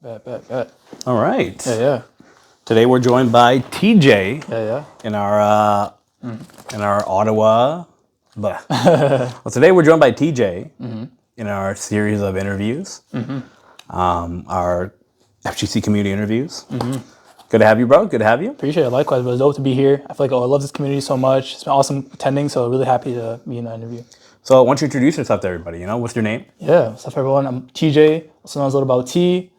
Bet. All right. Yeah. Today we're joined by TJ Yeah. in our Ottawa. Well, today we're joined by TJ in our series of interviews, our FGC community interviews. Good to have you, bro. Good to have you. Appreciate it. Likewise, but it's dope to be here. I feel like I love this community so much. It's been awesome attending, so really happy to be in the interview. So why don't you introduce yourself to everybody? What's your name? Yeah, what's up, everyone? I'm TJ, also known as LILBOWT,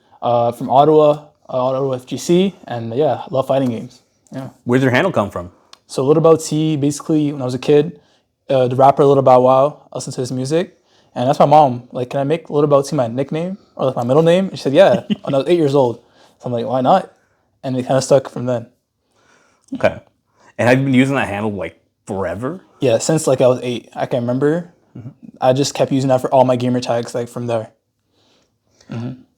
from Ottawa, Ottawa FGC, and yeah, love fighting games. Yeah. Where's your handle come from? So LILBOWT, basically, when I was a kid, the rapper Lil Bow Wow, I listened to his music, and that's my mom. Like, can I make LILBOWT my nickname or like my middle name? And she said, yeah. When I was 8 years old, so I'm like, why not? And it kind of stuck from then. Okay. And have you been using that handle like forever? Yeah, since like I was 8, I can remember. I just kept using that for all my gamer tags, like from there.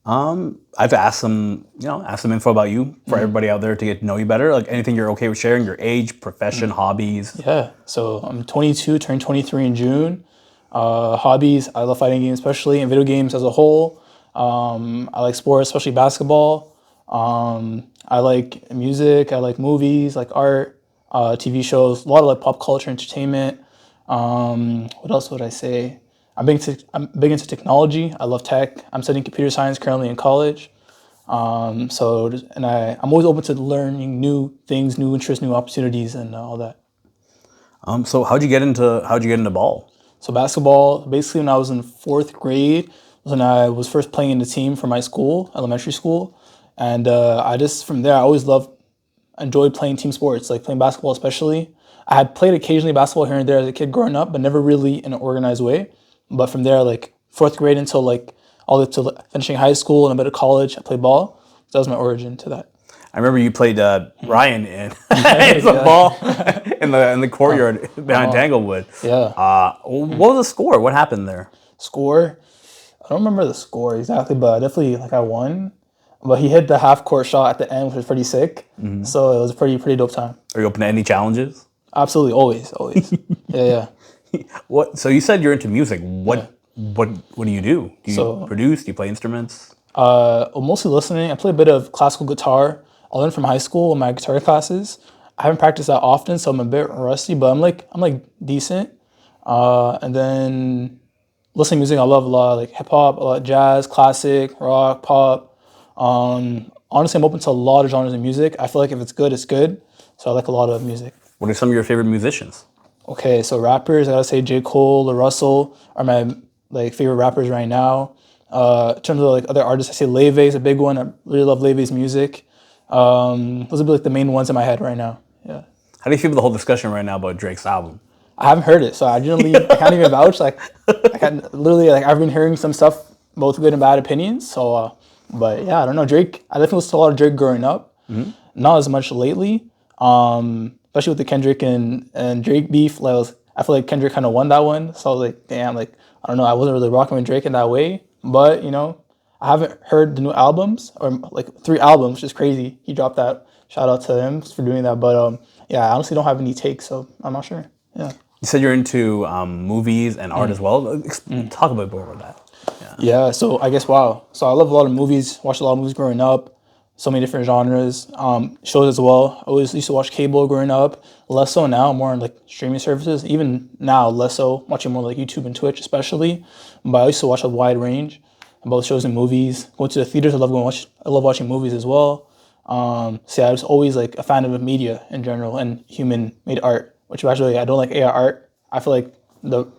I've asked some info about you for everybody out there to get to know you better. Like anything you're okay with sharing, your age, profession, hobbies. Yeah, so I'm 22, turned 23 in June. Hobbies, I love fighting games, especially, and video games as a whole. I like sports, especially basketball. I like music, I like movies, like art, TV shows, a lot of like pop culture, entertainment. What else would I say? I'm big into technology. I love tech. I'm studying computer science currently in college. I'm always open to learning new things, new interests, new opportunities, and all that. So how'd you get into ball? So basketball, basically when I was in 4th grade, was when I was first playing in the team for my school, elementary school. And from there, I always enjoyed playing team sports, like playing basketball especially. I had played occasionally basketball here and there as a kid growing up, but never really in an organized way. But from there, like 4th grade until like all the way to finishing high school and a bit of college, I played ball. So that was my origin to that. I remember you played Ryan in the ball in the courtyard behind Tanglewood. Yeah. What was the score? What happened there? Score? I don't remember the score exactly, but definitely like I won. But he hit the half court shot at the end, which was pretty sick. So it was a pretty dope time. Are you open to any challenges? Absolutely, always. Yeah. What? So you said you're into music. What do you do? Do you produce? Do you play instruments? Mostly listening. I play a bit of classical guitar. I learned from high school in my guitar classes. I haven't practiced that often, so I'm a bit rusty, but I'm like decent. And then listening to music, I love a lot, like hip hop, a lot of jazz, classic, rock, pop. Honestly, I'm open to a lot of genres of music. I feel like if it's good, it's good. So I like a lot of music. What are some of your favorite musicians? Okay, so rappers, I gotta say J. Cole or Russell are my like favorite rappers right now. In terms of like other artists, I say Leve is a big one. I really love Leve's music. Those would be like the main ones in my head right now. Yeah. How do you feel about the whole discussion right now about Drake's album? I haven't heard it, so I can't even vouch. Like, I've been hearing some stuff, both good and bad opinions. So, but yeah, I don't know. Drake, I definitely listened to a lot of Drake growing up. Not as much lately. Especially with the Kendrick and Drake beef. Like, I feel like Kendrick kind of won that one. So I was like, damn, like, I don't know. I wasn't really rocking with Drake in that way. But, I haven't heard the new albums, or like 3 albums, which is crazy. He dropped that. Shout out to him for doing that. But yeah, I honestly don't have any takes, so I'm not sure. Yeah. You said you're into movies and art as well. Talk a bit more about that. Yeah, so I guess, wow. So I love a lot of movies, watched a lot of movies growing up, so many different genres, shows as well. I always used to watch cable growing up, less so now, more on like streaming services. Even now, less so, watching more like YouTube and Twitch especially. But I used to watch a wide range of both shows and movies. Going to the theaters, I love watching movies as well. So yeah, I was always like a fan of media in general and human-made art, which actually I don't like AI art. I feel like no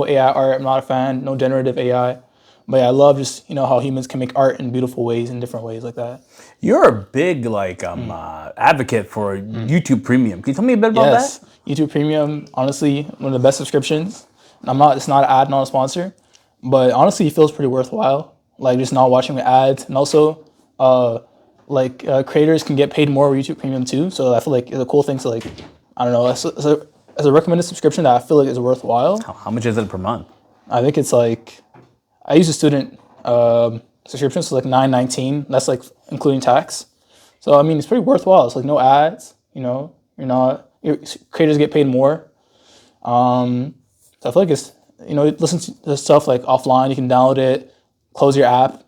AI art, I'm not a fan, no generative AI. But yeah, I love just, how humans can make art in beautiful ways, in different ways like that. You're a big advocate for YouTube Premium. Can you tell me a bit about that? YouTube Premium, honestly, one of the best subscriptions. It's not an ad, not a sponsor, but honestly, it feels pretty worthwhile. Like just not watching the ads, and also creators can get paid more with YouTube Premium too. So I feel like it's a cool thing to like, I don't know, as a recommended subscription that I feel like is worthwhile. How much is it per month? I think it's like, I use a student subscription, so like $9.19. That's like including tax. So I mean, it's pretty worthwhile. It's like no ads. Your creators get paid more. So I feel like it's listen to the stuff like offline. You can download it, close your app,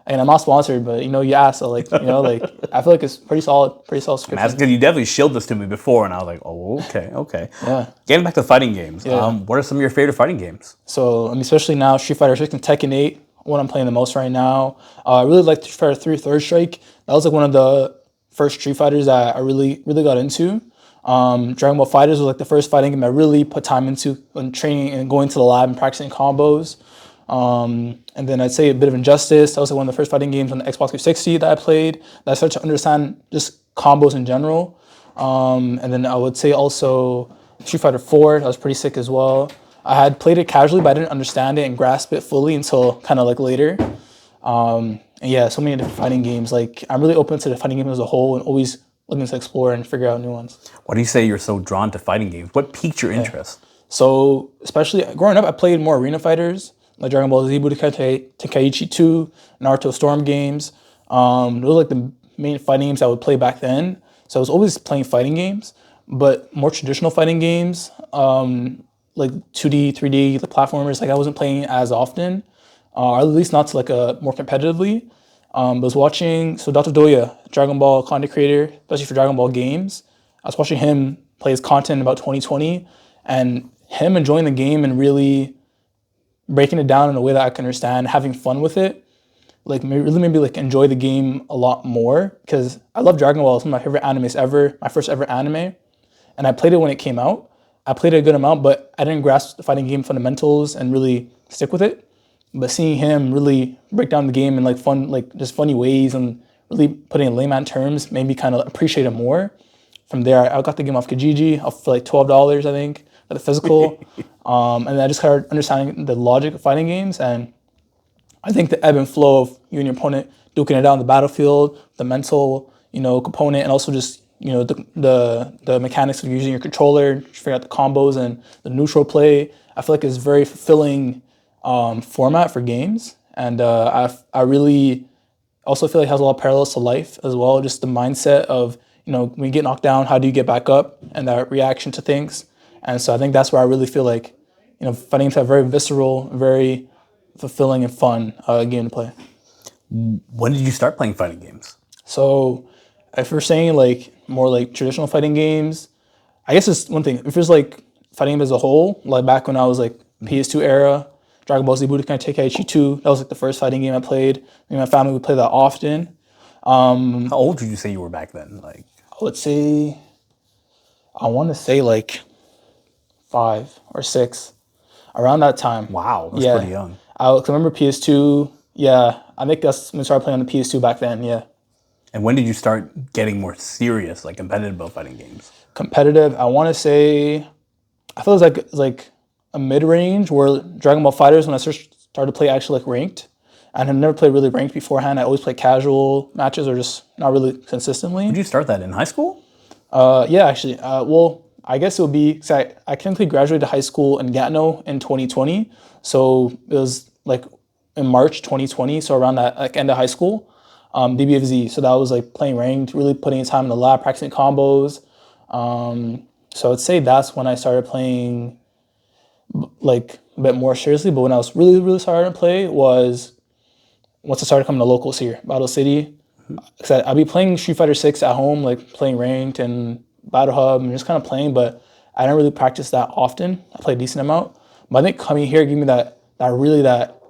And I'm not sponsored, but you asked, so like like I feel like it's pretty solid subscription. That's because you definitely showed this to me before, and I was like, oh, okay. Yeah. Getting back to fighting games, Yeah. what are some of your favorite fighting games? So especially now, Street Fighter 6 and Tekken 8, what I'm playing the most right now. I really like Street Fighter 3 Third Strike. That was like one of the first Street Fighters that I really got into. Dragon Ball FighterZ was like the first fighting game I really put time into when training and going to the lab and practicing combos. And then I'd say a bit of Injustice. That was like one of the first fighting games on the Xbox 360 that I played. That I started to understand just combos in general. And then I would say also Street Fighter 4. That was pretty sick as well. I had played it casually, but I didn't understand it and grasp it fully until kind of like later. And yeah, so many different fighting games. Like I'm really open to the fighting game as a whole and always looking to explore and figure out new ones. Why do you say you're so drawn to fighting games? What piqued your interest? So especially growing up, I played more arena fighters like Dragon Ball Z Budokai Tenkaichi 2, Naruto Storm games. Those were like the main fighting games I would play back then. So I was always playing fighting games, but more traditional fighting games, like 2D, 3D, the platformers, like I wasn't playing as often, or at least not to like a more competitively. I was watching, so Dr. Doya, Dragon Ball content creator, especially for Dragon Ball games. I was watching him play his content in about 2020, and him enjoying the game and really breaking it down in a way that I can understand, having fun with it, like really made me like enjoy the game a lot more, because I love Dragon Ball. It's one of my favorite animes ever, my first ever anime, and I played it when it came out. I played it a good amount, but I didn't grasp the fighting game fundamentals and really stick with it. But seeing him really break down the game in like fun, like just funny ways and really putting in layman terms made me kind of appreciate it more. From there, I got the game off Kijiji for like $12, I think, for the physical. And then I just started understanding the logic of fighting games. And I think the ebb and flow of you and your opponent duking it out on the battlefield, the mental, component, and also just, the mechanics of using your controller to figure out the combos and the neutral play, I feel like is very fulfilling format for games. And I really also feel like it has a lot of parallels to life as well. Just the mindset of, when you get knocked down, how do you get back up, and that reaction to things. And so I think that's where I really feel like, fighting games have very visceral, very fulfilling and fun game to play. When did you start playing fighting games? So if we're saying like more like traditional fighting games, I guess it's one thing. If it's like fighting game as a whole, like back when I was like PS2 era, Dragon Ball Z Budokai Tenkaichi 2, that was like the first fighting game I played. Me and my family would play that often. How old would you say you were back then? Like, I want to say like 5 or 6, around that time. Wow, that's pretty young. I remember PS2. Yeah, I think that's when I started playing on the PS2 back then. Yeah. And when did you start getting more serious, like competitive about fighting games? Competitive, I want to say, I feel it was like a mid-range where Dragon Ball FighterZ, when I started to play actually like ranked. And I had never played really ranked beforehand. I always played casual matches or just not really consistently. Did you start that in high school? Yeah, actually. Well, I guess it would be, cause I technically graduated high school in Gatineau in 2020. So it was like in March 2020, so around that like end of high school, DBFZ. So that was like playing ranked, really putting in time in the lab, practicing combos. So I'd say that's when I started playing like a bit more seriously. But when I was really, really starting to play was once I started coming to locals here, Battle City. Cause I'd be playing Street Fighter 6 at home, like playing ranked and Battle Hub and just kind of playing, but I didn't really practice that often. I played a decent amount. But I think coming here gave me that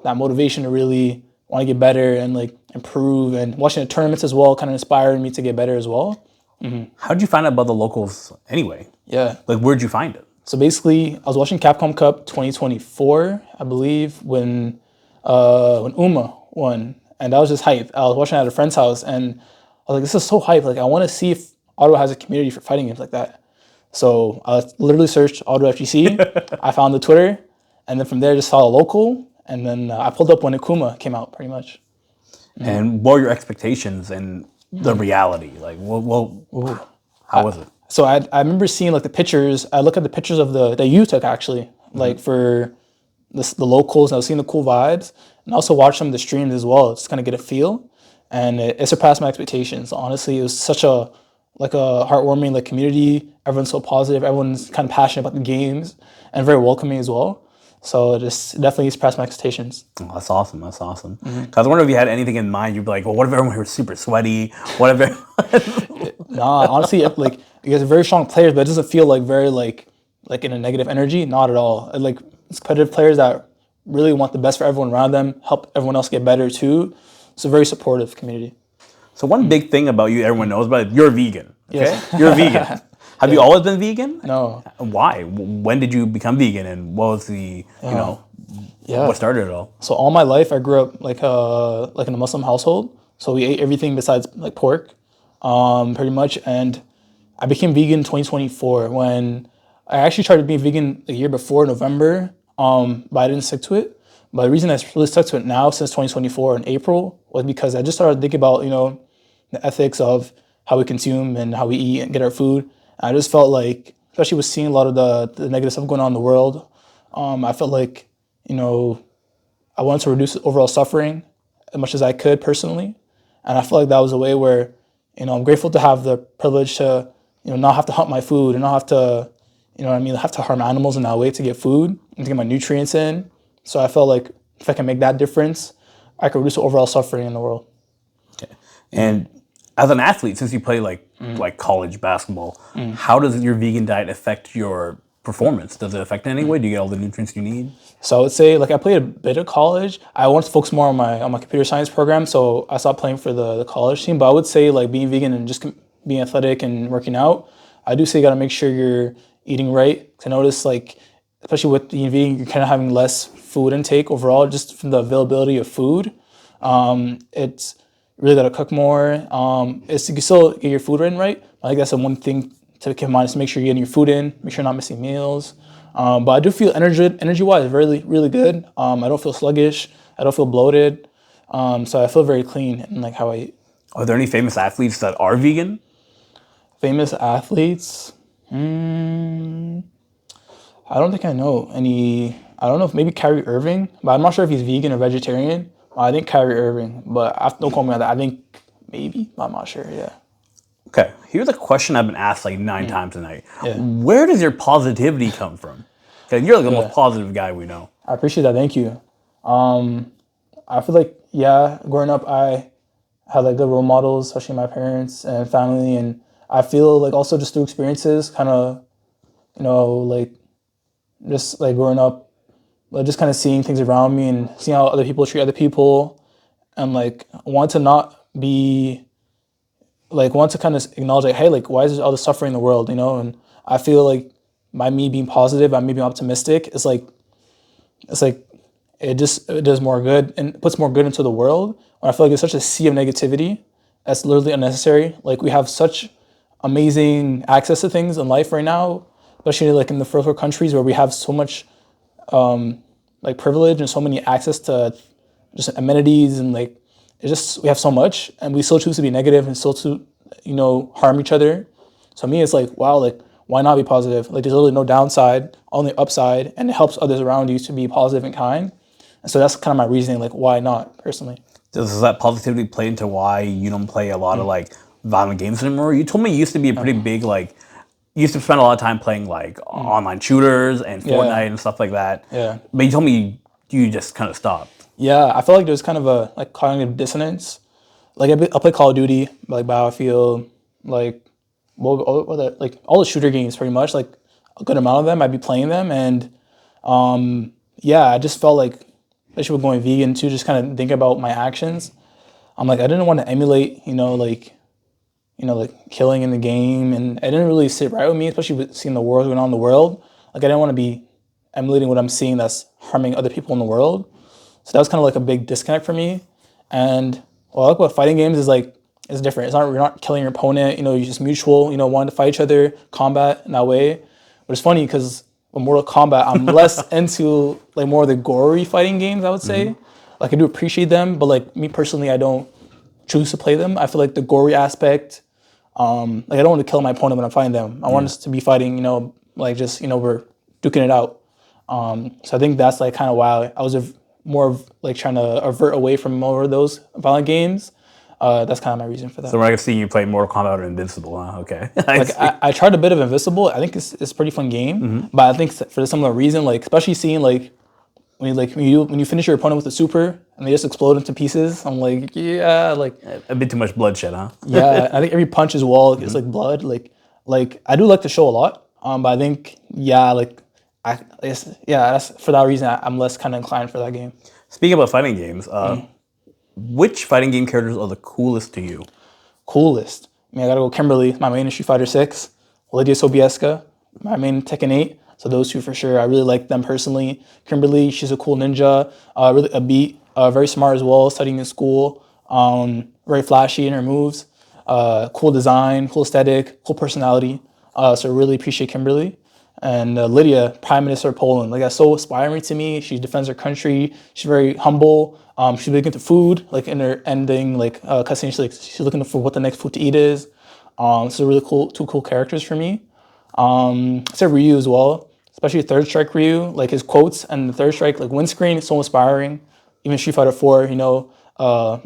motivation to really want to get better and like improve, and watching the tournaments as well kind of inspired me to get better as well. Mm-hmm. How'd you find out about the locals anyway? Yeah. Like, where'd you find it? So basically, I was watching Capcom Cup 2024, I believe, when Uma won, and that was just hype. I was watching it at a friend's house, and I was like, this is so hype. Like, I want to see if Ottawa has a community for fighting games like that. So I literally searched Ottawa FGC. I found the Twitter, and then from there, just saw a local, and then I pulled up when Akuma came out, pretty much. And what were your expectations and the reality? Like, how was it? So I remember seeing like the pictures. I looked at the pictures of that you took actually, like for the locals, and I was seeing the cool vibes, and also watched some of the streams as well, just kind of get a feel, and it surpassed my expectations. Honestly, it was such a heartwarming like community. Everyone's so positive. Everyone's kind of passionate about the games and very welcoming as well. So it just definitely surpassed my expectations. Oh, that's awesome. That's awesome. 'Cause I was wondering if you had anything in mind. You'd be like, well, what if everyone here was super sweaty? What if Nah, honestly, like you guys are very strong players, but it doesn't feel like very like in a negative energy. Not at all. Like it's competitive players that really want the best for everyone around them, help everyone else get better too. It's a very supportive community. So one big thing about you, everyone knows about it, you're vegan. Okay, Yes. you're vegan. Have you always been vegan? No. Why? When did you become vegan, and what was the Yeah. what started it all? So all my life, I grew up like in a Muslim household. So we ate everything besides like pork, pretty much. And I became vegan in 2024 when I actually tried to be vegan a year before November, but I didn't stick to it. But the reason I really stuck to it now since 2024 in April was because I just started thinking about the ethics of how we consume and how we eat and get our food. I just felt like, especially with seeing a lot of the negative stuff going on in the world, I felt like, I wanted to reduce overall suffering as much as I could personally. And I feel like that was a way where, I'm grateful to have the privilege to, not have to hunt my food and not have to, have to harm animals in that way to get food and to get my nutrients in. So I felt like if I can make that difference, I could reduce the overall suffering in the world. Okay. And as an athlete, since you play like college basketball, how does your vegan diet affect your performance? Does it affect it in any way? Do you get all the nutrients you need? So I would say like I played a bit of college. I wanted to focus more on my computer science program, so I stopped playing for the college team. But I would say like being vegan and just being athletic and working out, I do say you got to make sure you're eating right. 'Cause I notice like especially with being vegan, you're kind of having less food intake overall, just from the availability of food. It's really got to cook more. It's you can still get your food in right. I think that's the one thing to keep in mind is to make sure you're getting your food in, make sure you're not missing meals. But I do feel energy-wise really, really good. I don't feel sluggish. I don't feel bloated. So I feel very clean in like how I eat. Are there any famous athletes that are vegan? Famous athletes? I don't think I know any. I don't know if maybe Kyrie Irving, but I'm not sure if he's vegan or vegetarian. I think Kyrie Irving, but don't quote me on that. I think maybe, but I'm not sure. Yeah. Okay, here's a question I've been asked like 9 times tonight. Yeah. Where does your positivity come from? Because you're like the most positive guy we know. I appreciate that. Thank you. I feel like growing up, I had like good role models, especially my parents and family, and I feel like also just through experiences, kind of, like just like growing up, like just kind of seeing things around me and seeing how other people treat other people, and like want to not be, like want to kind of acknowledge like, hey, like why is there all this suffering in the world, And I feel like by me being positive, by me being optimistic, it's like it does more good and puts more good into the world. When I feel like there's such a sea of negativity that's literally unnecessary. Like we have such amazing access to things in life right now, especially like in the first world countries where we have so much like privilege and so many access to just amenities and like it's just we have so much and we still choose to be negative and still to harm each other. So me it's like wow, like why not be positive? Like there's literally no downside, only upside, and it helps others around you to be positive and kind. And so that's kind of my reasoning, like why not personally. Does that positivity play into why you don't play a lot of like violent games anymore? You told me you used to be a pretty big like you used to spend a lot of time playing like online shooters and Fortnite and stuff like that. Yeah. But you told me you just kind of stopped. Yeah, I feel like there's kind of a like cognitive dissonance. Like I play Call of Duty, like Battlefield, like all the shooter games pretty much. Like a good amount of them, I'd be playing them, and I just felt like, especially with going vegan too, just kind of think about my actions. I'm like I didn't want to emulate, like killing in the game, and it didn't really sit right with me, especially with seeing the wars going on in the world. Like I didn't want to be emulating what I'm seeing that's harming other people in the world. So that was kind of like a big disconnect for me. And what I like about fighting games is like it's different. You're not killing your opponent. You're just mutual. Wanting to fight each other, combat in that way. But it's funny because with Mortal Kombat, I'm less into like more of the gory fighting games. I would say, like I do appreciate them, but like me personally, I don't choose to play them. I feel like the gory aspect. Like I don't want to kill my opponent when I'm fighting them. I want us to be fighting. Like just we're duking it out. So I think that's like kind of why I was more of like trying to avert away from more of those violent games. That's kind of my reason for that. So when I can see you play Mortal Kombat or Invincible, huh? Okay. Like I tried a bit of Invincible. I think it's a pretty fun game, but I think for some reason, like especially seeing like when you finish your opponent with a super and they just explode into pieces. I'm like, yeah, like A bit too much bloodshed, huh? yeah. I think every punch as well is like blood. Like I do like the show a lot. But I think yeah, like I guess, yeah. That's for that reason I'm less kind of inclined for that game. Speaking about fighting games, which fighting game characters are the coolest to you? Coolest. I mean, I gotta go Kimberly. My main is Street Fighter 6. Lydia Sobieska, my main Tekken 8. So those two for sure. I really like them personally. Kimberly, she's a cool ninja. Really a beat. Very smart as well. Studying in school. Very flashy in her moves. Cool design. Cool aesthetic. Cool personality. So I really appreciate Kimberly. And Lydia, Prime Minister of Poland. Like that's so inspiring to me. She defends her country. She's very humble. She's big into food. Like in her ending, like cussing, she's looking for what the next food to eat is. So really cool, two cool characters for me. I said Ryu as well, especially Third Strike Ryu. Like his quotes and the Third Strike, like windscreen, is so inspiring. Even Street Fighter 4,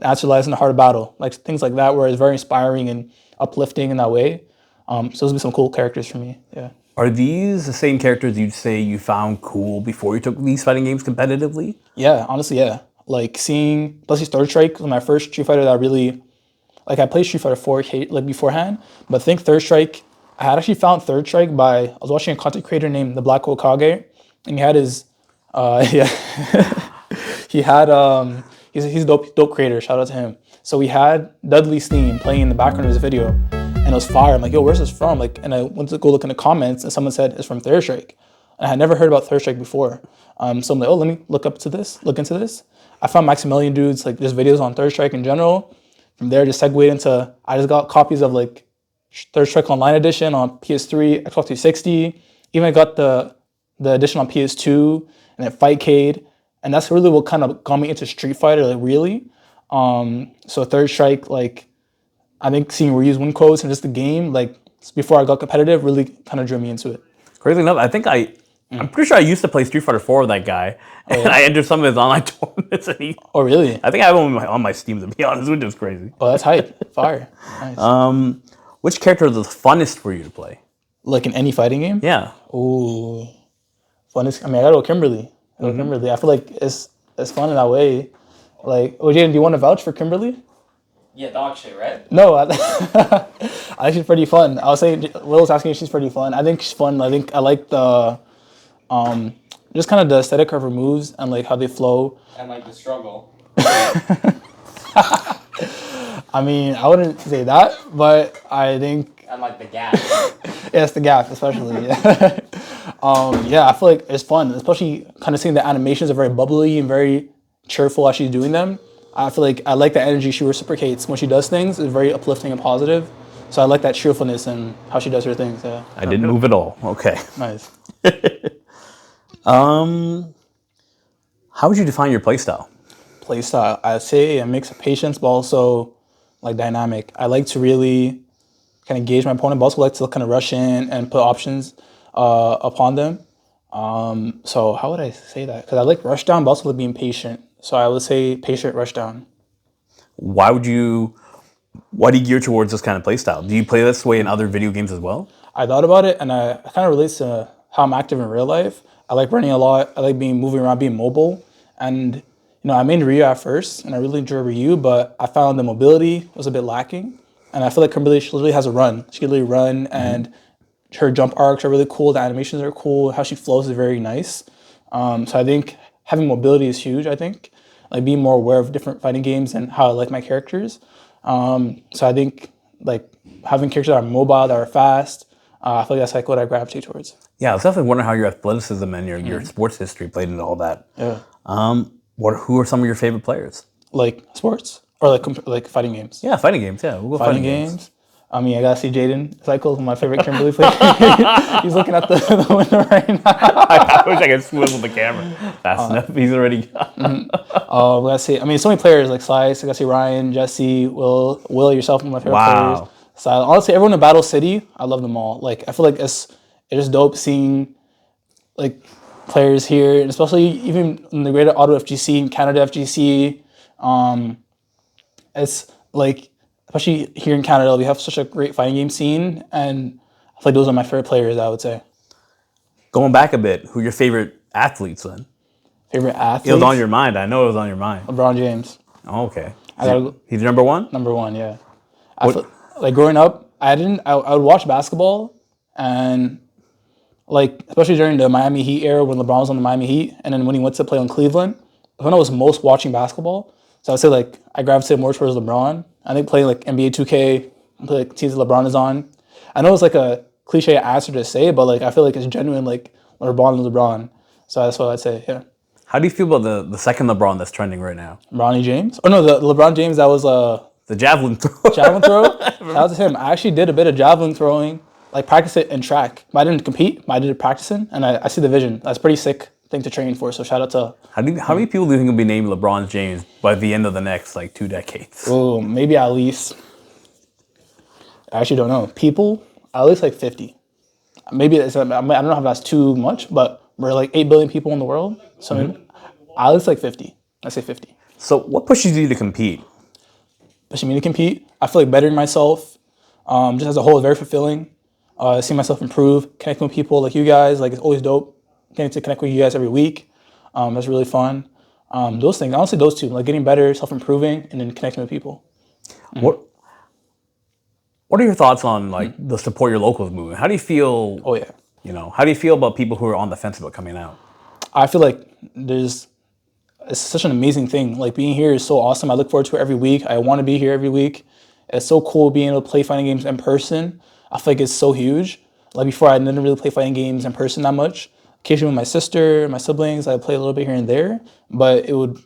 answer lies in the heart of battle. Like things like that, where it's very inspiring and uplifting in that way. So those would be some cool characters for me. Yeah. Are these the same characters you'd say you found cool before you took these fighting games competitively? Yeah, honestly, yeah. Like seeing, especially Third Strike was my first Street Fighter that I really, like I played Street Fighter 4 like beforehand, but I think Third Strike, I had actually found Third Strike I was watching a content creator named The Black Okage, and he had his, yeah, he had, he's a dope creator, shout out to him. So we had Dudley Steen playing in the background of his video, and it was fire. I'm like, yo, where's this from? Like, and I went to go look in the comments, and someone said it's from Third Strike. And I had never heard about Third Strike before. So I'm like, oh, let me look into this. I found Maximilian dudes, like there's videos on Third Strike in general. From there, just segued into, I just got copies of like Third Strike Online Edition on PS3, Xbox 360. Even I got the edition on PS2 and then Fightcade. And that's really what kind of got me into Street Fighter, like really. So Third Strike, like I think seeing Ryu's win quotes and just the game, like before I got competitive, really kind of drew me into it. Crazy enough, I'm pretty sure I used to play Street Fighter 4 with that guy, and I entered some of his online tournaments. And Oh, really? I think I have him on my Steam, to be honest, which is crazy. Oh, that's hype. Fire. Nice. Which character is the funnest for you to play? Like in any fighting game? Yeah. Ooh. Funnest. I mean, I gotta go Kimberly. I feel like it's fun in that way. Like, oh, Jaden, do you want to vouch for Kimberly? Yeah, dog shit, right? No, I think she's pretty fun. I was saying, Will was asking if she's pretty fun. I think she's fun. I think I like the, just kind of the aesthetic of her moves and like how they flow. And like the struggle. I mean, I wouldn't say that, but I think. And like the gap. Yeah, it's the gap, especially. Yeah, I feel like it's fun, especially kind of seeing the animations are very bubbly and very cheerful as she's doing them. I feel like I like the energy she reciprocates when she does things. It's very uplifting and positive. So I like that cheerfulness and how she does her things. Yeah. I didn't move at all. Okay. Nice. How would you define your playstyle? Playstyle, I'd say a mix of patience, but also like dynamic. I like to really kind of gauge my opponent, but also like to kind of rush in and put options upon them. So how would I say that? Because I like rush down, but also like being patient. So I would say patient rush down. Why do you gear towards this kind of playstyle? Do you play this way in other video games as well? I thought about it, and I kind of relates to how I'm active in real life. I like running a lot. I like moving around, being mobile. And I made Ryu at first, and I really enjoyed Ryu, but I found the mobility was a bit lacking. And I feel like Kimberly, she literally has a run. She can literally run, and her jump arcs are really cool. The animations are cool. How she flows is very nice. So I think having mobility is huge, I think. Like being more aware of different fighting games and how I like my characters. So I think like having characters that are mobile, that are fast, I feel like that's like what I gravitate towards. Yeah, I was definitely wondering how your athleticism and your sports history played into all that. Yeah. Who are some of your favorite players? Like sports or like fighting games? Yeah, fighting games. Yeah, we'll go Fighting games. I mean, I gotta see Jaden Cycle, my favorite Kimberly player. He's looking at the window right now. I wish I could swivel the camera fast enough. He's already gone. Let's see. I mean, so many players like Slice. I gotta see Ryan, Jesse, Will, yourself, one of my favorite players. Silent. Honestly, everyone in Battle City, I love them all. Like, I feel like it's just dope seeing like players here, and especially even in the greater Ottawa FGC and Canada FGC. It's like, especially here in Canada, we have such a great fighting game scene, and I feel like those are my favorite players, I would say. Going back a bit, who are your favorite athletes then? Favorite athlete? It was on your mind. I know it was on your mind. LeBron James. Oh, okay. gotta- He's number one? Number one, yeah. Like growing up, I would watch basketball and like especially during the Miami Heat era when LeBron was on the Miami Heat, and then when he went to play on Cleveland, when I was most watching basketball. So I would say like I gravitated more towards LeBron. I think playing like NBA 2K, play like teams that LeBron is on. I know it's like a cliche answer to say, but like I feel like it's genuine. Like when LeBron is LeBron, so that's what I'd say. Yeah. How do you feel about the second LeBron that's trending right now? Ronnie James? Oh no, the LeBron James that was The javelin throw. javelin throw. Shout out to him. I actually did a bit of javelin throwing, like practice it in track. But I didn't compete. But I did it practicing, and I see the vision. That's a pretty sick thing to train for. So shout out to. How many people do you think will be named LeBron James by the end of the next like 2 decades? Oh, maybe at least. I actually don't know. People, at least like 50. Maybe I don't know if that's too much, but we're like 8 billion people in the world. So maybe, at least like 50. I say 50. So what pushes you to compete? Pushing me to compete. I feel like bettering myself, just as a whole, is very fulfilling. Seeing myself improve, connecting with people like you guys, like it's always dope. Getting to connect with you guys every week, that's really fun. Those things, honestly, those two, like getting better, self-improving, and then connecting with people. What are your thoughts on like the support your locals movement? How do you feel? Oh yeah. How do you feel about people who are on the fence about coming out? I feel like it's such an amazing thing. Like being here is so awesome. I look forward to it every week. I want to be here every week. It's so cool being able to play fighting games in person. I feel like it's so huge. Like before, I didn't really play fighting games in person that much. Occasionally with my sister, my siblings, I play a little bit here and there, but it would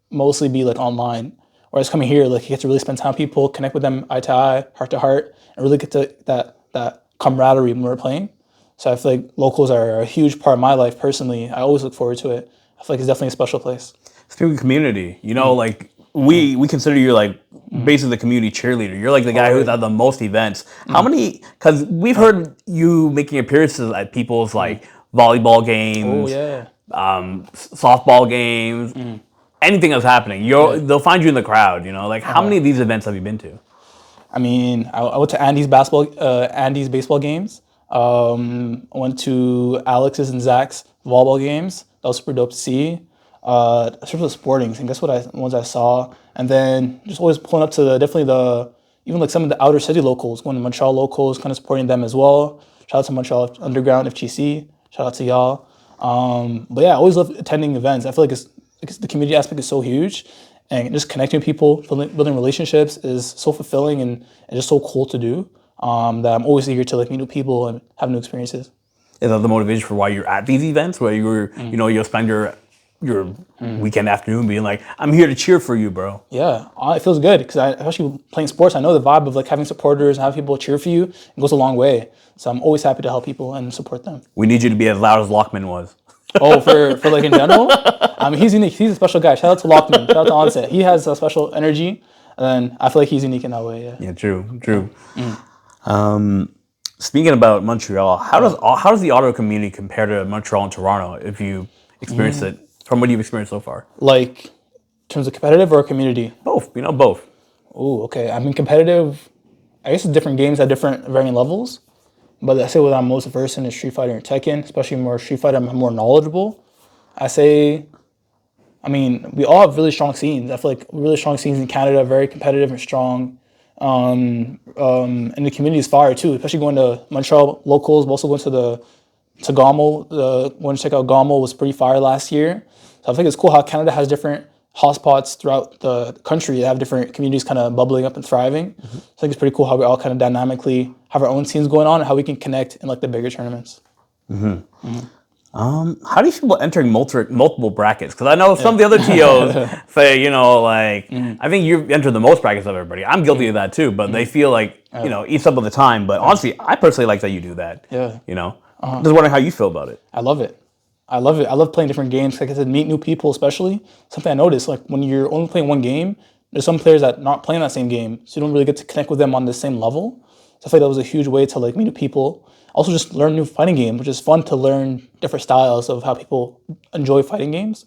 mostly be like online. Whereas coming here, like you get to really spend time with people, connect with them eye to eye, heart to heart, and really get to that camaraderie when we're playing. So I feel like locals are a huge part of my life personally. I always look forward to it. I feel like it's definitely a special place. Speaking of community, like we consider you like basically the community cheerleader. You're like the guy who's at the most events. How many? Because we've heard you making appearances at people's like volleyball games, softball games, anything that's happening. They'll find you in the crowd. Like how many of these events have you been to? I mean, I went to Andy's baseball games. I went to Alex's and Zach's volleyball games. That was super dope to see. Especially the sportings, and guess what? Ones I saw, and then just always pulling up to even like some of the outer city locals, going to Montreal locals, kind of supporting them as well. Shout out to Montreal Underground FGC. Shout out to y'all. But yeah, I always love attending events. I feel like it's the community aspect is so huge, and just connecting with people, building relationships is so fulfilling and just so cool to do. That I'm always eager to like meet new people and have new experiences. Is that the motivation for why you're at these events, where you'll spend your weekend afternoon being like, I'm here to cheer for you, bro? Yeah, it feels good because especially playing sports, I know the vibe of like having supporters and having people cheer for you. It goes a long way. So I'm always happy to help people and support them. We need you to be as loud as Lockman was. Oh, for like in general? I mean, he's unique. He's a special guy. Shout out to Lockman. Shout out to Onset. He has a special energy, and I feel like he's unique in that way. Yeah. Yeah, true. Speaking about Montreal, how does the Ottawa community compare to Montreal and Toronto if you experience it from what you've experienced so far? Like, in terms of competitive or community? Both. Both. Oh, okay. I mean, competitive, I guess it's different games at different varying levels. But I say what I'm most versed in is Street Fighter and Tekken, especially more Street Fighter, I'm more knowledgeable. I mean, we all have really strong scenes. I feel like really strong scenes in Canada, very competitive and strong. And the community is fire too, especially going to Montreal locals, but also going to Gamo. Going to check out Gamo was pretty fire last year. So I think it's cool how Canada has different hotspots throughout the country. They have different communities kind of bubbling up and thriving. So I think it's pretty cool how we all kind of dynamically have our own scenes going on and how we can connect in like the bigger tournaments. How do you feel about entering multiple brackets? Because I know some of the other TOs say, I think you've entered the most brackets of everybody. I'm guilty of that too, but they feel like, eats up of the time. But honestly, I personally like that you do that. Yeah. Just wondering how you feel about it. I love it. I love playing different games. Like I said, meet new people, especially. Something I noticed, like when you're only playing one game, there's some players that not playing that same game, so you don't really get to connect with them on the same level. So I feel like that was a huge way to like meet new people. Also just learn new fighting games, which is fun to learn different styles of how people enjoy fighting games.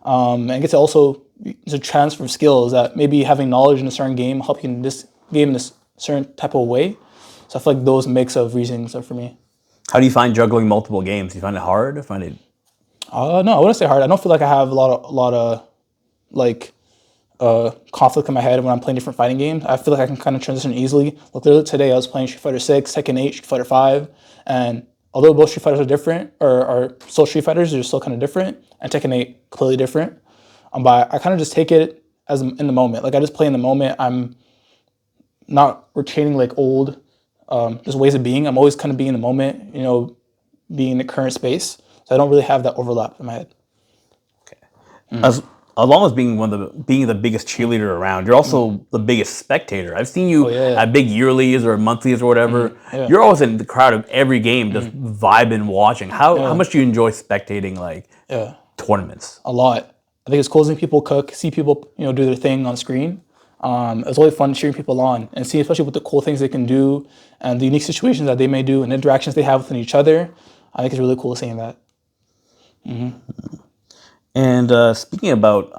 And get to also to transfer skills that maybe having knowledge in a certain game help you in this game in a certain type of way. So I feel like those mix of reasons are for me. How do you find juggling multiple games? Do you find it hard? No, I wouldn't say hard. I don't feel like I have a lot of like conflict in my head when I'm playing different fighting games. I feel like I can kind of transition easily. Like literally today, I was playing Street Fighter 6, Tekken 8, Street Fighter 5, and although both Street Fighters are different, or are still Street Fighters, they're still kind of different, and Tekken 8 completely different. But I kind of just take it as in the moment. Like I just play in the moment. I'm not retaining like old just ways of being. I'm always kind of being in the moment, being in the current space. So I don't really have that overlap in my head. As along as being the biggest cheerleader around, you're also the biggest spectator. I've seen you at big yearlies or monthlies or whatever. Yeah. You're always in the crowd of every game, just vibing, watching. How much do you enjoy spectating like tournaments? A lot. I think it's cool seeing people cook, see people do their thing on screen. It's always fun cheering people on and see, especially with the cool things they can do and the unique situations that they may do and interactions they have within each other. I think it's really cool seeing that. And speaking about,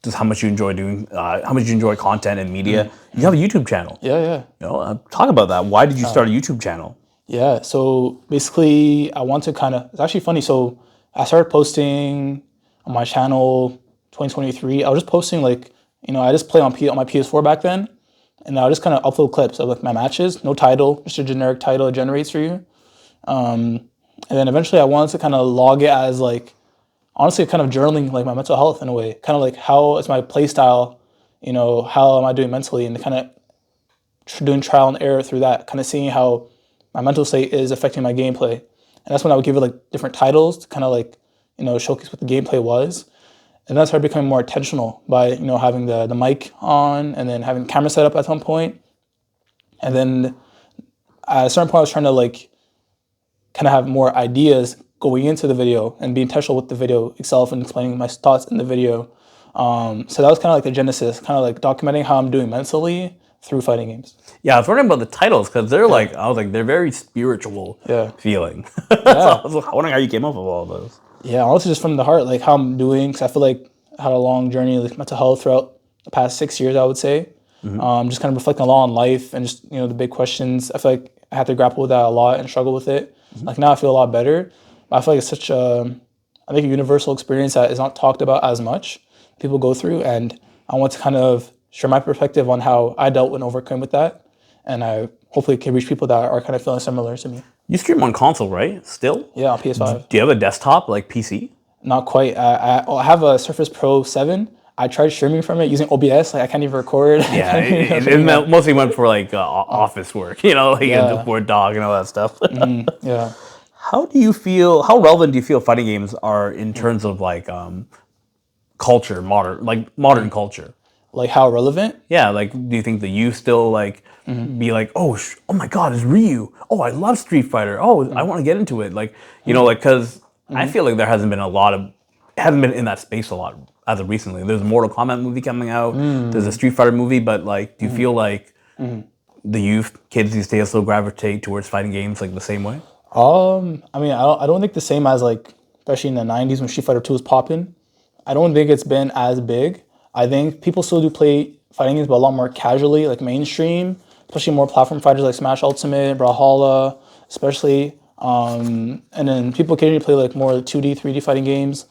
just how much you enjoy doing, how much you enjoy content and media, you have a YouTube channel. Yeah. Talk about that. Why did you start a YouTube channel? Yeah, so basically I want to it's actually funny. So I started posting on my channel 2023. I was just posting I just play on my PS4 back then. And I just kind of upload clips of like my matches, no title, just a generic title it generates for you. And then eventually I wanted to kind of log it as honestly kind of journaling like my mental health in a way, kind of like how is my play style, how am I doing mentally, and kind of doing trial and error through that, kind of seeing how my mental state is affecting my gameplay. And that's when I would give it like different titles to kind of showcase what the gameplay was. And then I started becoming more intentional by having the mic on and then having the camera set up at some point. And then at a certain point I was trying to kind of have more ideas going into the video and be intentional with the video itself and explaining my thoughts in the video. So that was kind of like the genesis, kind of like documenting how I'm doing mentally through fighting games. Yeah, I was wondering about the titles because they're they're very spiritual feeling. So I was wondering how you came up with all those. Yeah, honestly, just from the heart, like how I'm doing, because I feel like I had a long journey with mental health throughout the past 6 years, I would say. Just kind of reflecting a lot on life and just, the big questions. I feel like I had to grapple with that a lot and struggle with it. Like now I feel a lot better. But I feel like it's such a universal experience that is not talked about as much. People go through, and I want to kind of share my perspective on how I dealt with and overcame with that. And I hopefully can reach people that are kind of feeling similar to me. You stream on console, right? Still? Yeah, on PS5. Do you have a desktop like PC? Not quite. I have a Surface Pro 7. I tried streaming from it using OBS. I can't even record. Yeah, it mostly went for office work, the Word doc and all that stuff. Yeah. How relevant do you feel fighting games are in terms of culture, modern culture? Like how relevant? Yeah, do you think the youth still be like, oh my God, it's Ryu. Oh, I love Street Fighter. Oh, I want to get into it. Because I feel like there hasn't been hasn't been in that space a lot as of recently. There's a Mortal Kombat movie coming out. There's a Street Fighter movie, but do you feel like the youth, kids these days still gravitate towards fighting games the same way? I don't think the same as especially in the 90s when Street Fighter 2 was popping. I don't think it's been as big. I think people still do play fighting games, but a lot more casually, mainstream, especially more platform fighters like Smash Ultimate, Brawlhalla, especially. And then people occasionally play more 2D, 3D fighting games,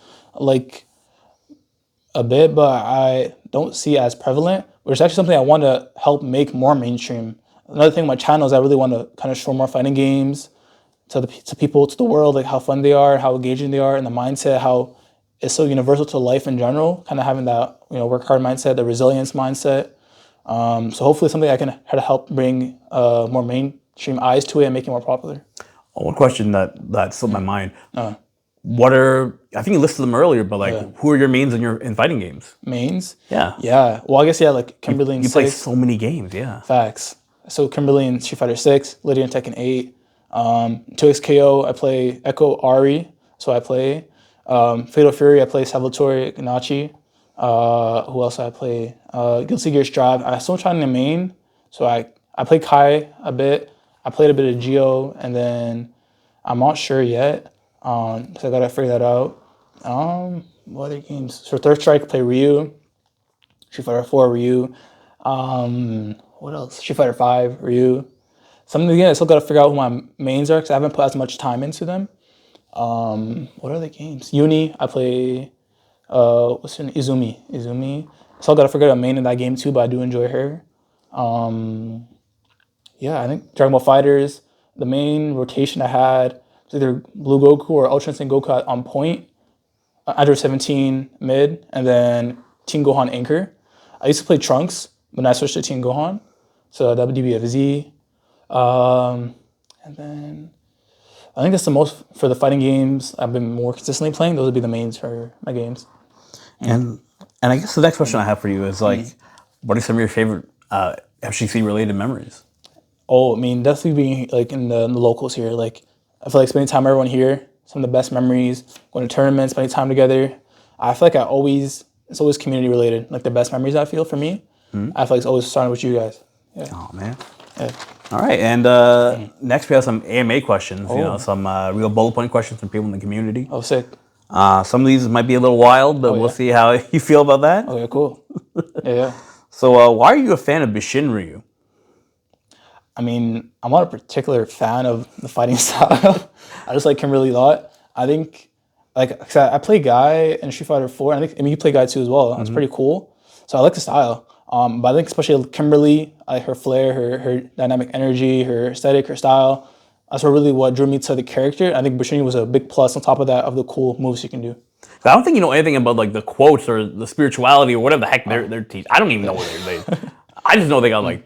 a bit, but I don't see it as prevalent, which is actually something I want to help make more mainstream. Another thing with my channel is I really want to kind of show more fighting games to people, to the world, how fun they are, how engaging they are, and the mindset, how it's so universal to life in general, kind of having that, work hard mindset, the resilience mindset. So hopefully something I can try to help bring more mainstream eyes to it and make it more popular. One question that slipped my mind. I think you listed them earlier, but who are your mains in fighting games? Mains? Yeah. Yeah. Well, I guess, Kimberly and 6. You play so many games, yeah. Facts. So Kimberly in Street Fighter 6, Lydia in Tekken 8. 2XKO, I play Echo Ari, so I play. Fatal Fury, I play Salvatore Ganachi. Who else I play? Guilty Gear Strive. I'm still trying to main, so I play Kai a bit. I played a bit of Geo, and then I'm not sure yet, so I gotta figure that out. What other games? So Third Strike, I play Ryu. Street Fighter 4, Ryu. What else? Street Fighter 5, Ryu. Something again, I still gotta figure out who my mains are because I haven't put as much time into them. What are the games? Uni, I play. What's her name? Izumi. So I gotta forget a main in that game too, but I do enjoy her. Yeah, I think Dragon Ball Fighters. The main rotation I had was either Blue Goku or Ultra Instinct Goku on point. Android 17 mid, and then Team Gohan anchor. I used to play Trunks, but then I switched to Team Gohan. So that would be a Z. And then I think that's the most for the fighting games I've been more consistently playing. Those would be the mains for my games. And I guess the next question I have for you is like, what are some of your favorite FGC related memories? Oh, I mean, definitely being like in the locals here. Like, I feel like spending time with everyone here, some of the best memories, going to tournaments, spending time together. I feel like it's always community related. Like the best memories I feel for me, I feel like it's always starting with you guys. Yeah. Oh man. Yeah. All right, and next we have some AMA questions. You know, some real bullet point questions from people in the community. Oh, sick. Some of these might be a little wild, but we'll see how you feel about that. Okay, cool. Yeah. So, why are you a fan of Bushinryu? I mean, I'm not a particular fan of the fighting style. I just like Kimberly a lot. I think, like, 'cause I play Guy in Street Fighter 4. And I mean, you play Guy too as well. It's pretty cool. So I like the style. But I think especially Kimberly, I like her flair, her dynamic energy, her aesthetic, her style. That's what drew me to the character. I think Bushinryu was a big plus on top of that of the cool moves you can do. I don't think you know anything about like the quotes or the spirituality or whatever the heck they're teaching. I don't even know what they. I just know they got like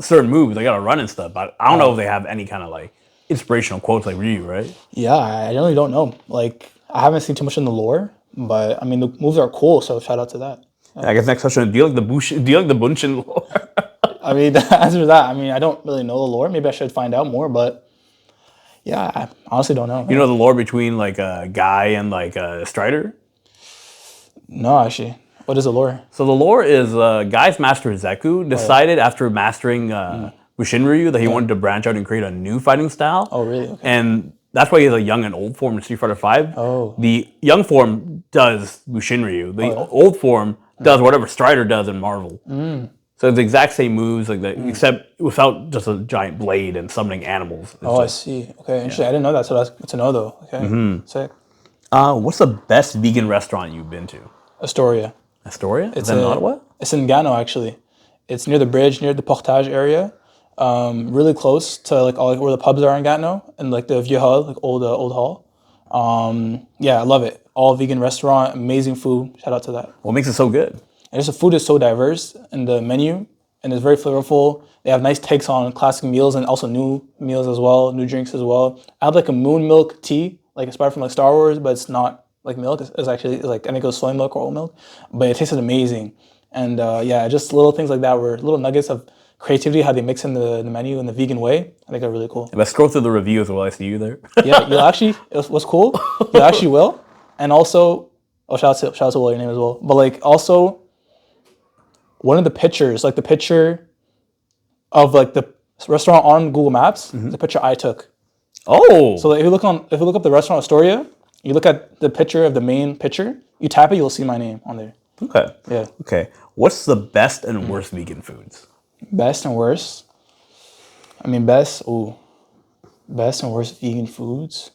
certain moves. They got to run and stuff. But I don't know if they have any kind of like inspirational quotes like Ryu, right? Yeah, I really don't know. Like, I haven't seen too much in the lore, but I mean the moves are cool. So shout out to that. I guess next question: Do you like the Bunshin lore? I mean, the answer to that. I mean, I don't really know the lore. Maybe I should find out more, but yeah, I honestly don't know. You know the lore between like a Guy and like a Strider? No, actually. What is the lore? So the lore is Guy's master Zeku decided after mastering Bushinryu that he wanted to branch out and create a new fighting style. Oh, really? Okay. And that's why he has a young and old form in Street Fighter V. Oh. The young form does Bushinryu. The old form does whatever Strider does in Marvel. So it's the exact same moves, like that, except without just a giant blade and summoning animals. It's I see. Okay, interesting. I didn't know that, so that's good to know, though. Okay, sick. What's the best vegan restaurant you've been to? Astoria. Astoria? Is that in Ottawa? It's in Gatineau, actually. It's near the bridge, near the Portage area. Really close to like all where the pubs are in Gatineau and like the Vieux Hall, like old hall. Yeah, I love it. All vegan restaurant, amazing food. Shout out to that. What makes it so good? And just the food is so diverse in the menu and it's very flavorful. They have nice takes on classic meals and also new meals as well, new drinks as well. I have like a moon milk tea, like inspired from like Star Wars, but it's not like milk. It's actually like, I think it was soy milk or oat milk, but it tasted amazing. And yeah, just little things like that were little nuggets of creativity, how they mix in the menu in the vegan way. I think are really cool. Let's scroll through the reviews while I see you there. Yeah, you'll actually, what's cool, you actually will. And also, shout out to Will, your name as well. But like also, one of the pictures, like the picture of like the restaurant on Google Maps, the picture I took. Oh. So if you look up the restaurant Astoria, you look at the picture of the main picture, you tap it, you'll see my name on there. Okay. Yeah. Okay. What's the best and worst vegan foods? Best and worst? I mean, best and worst vegan foods?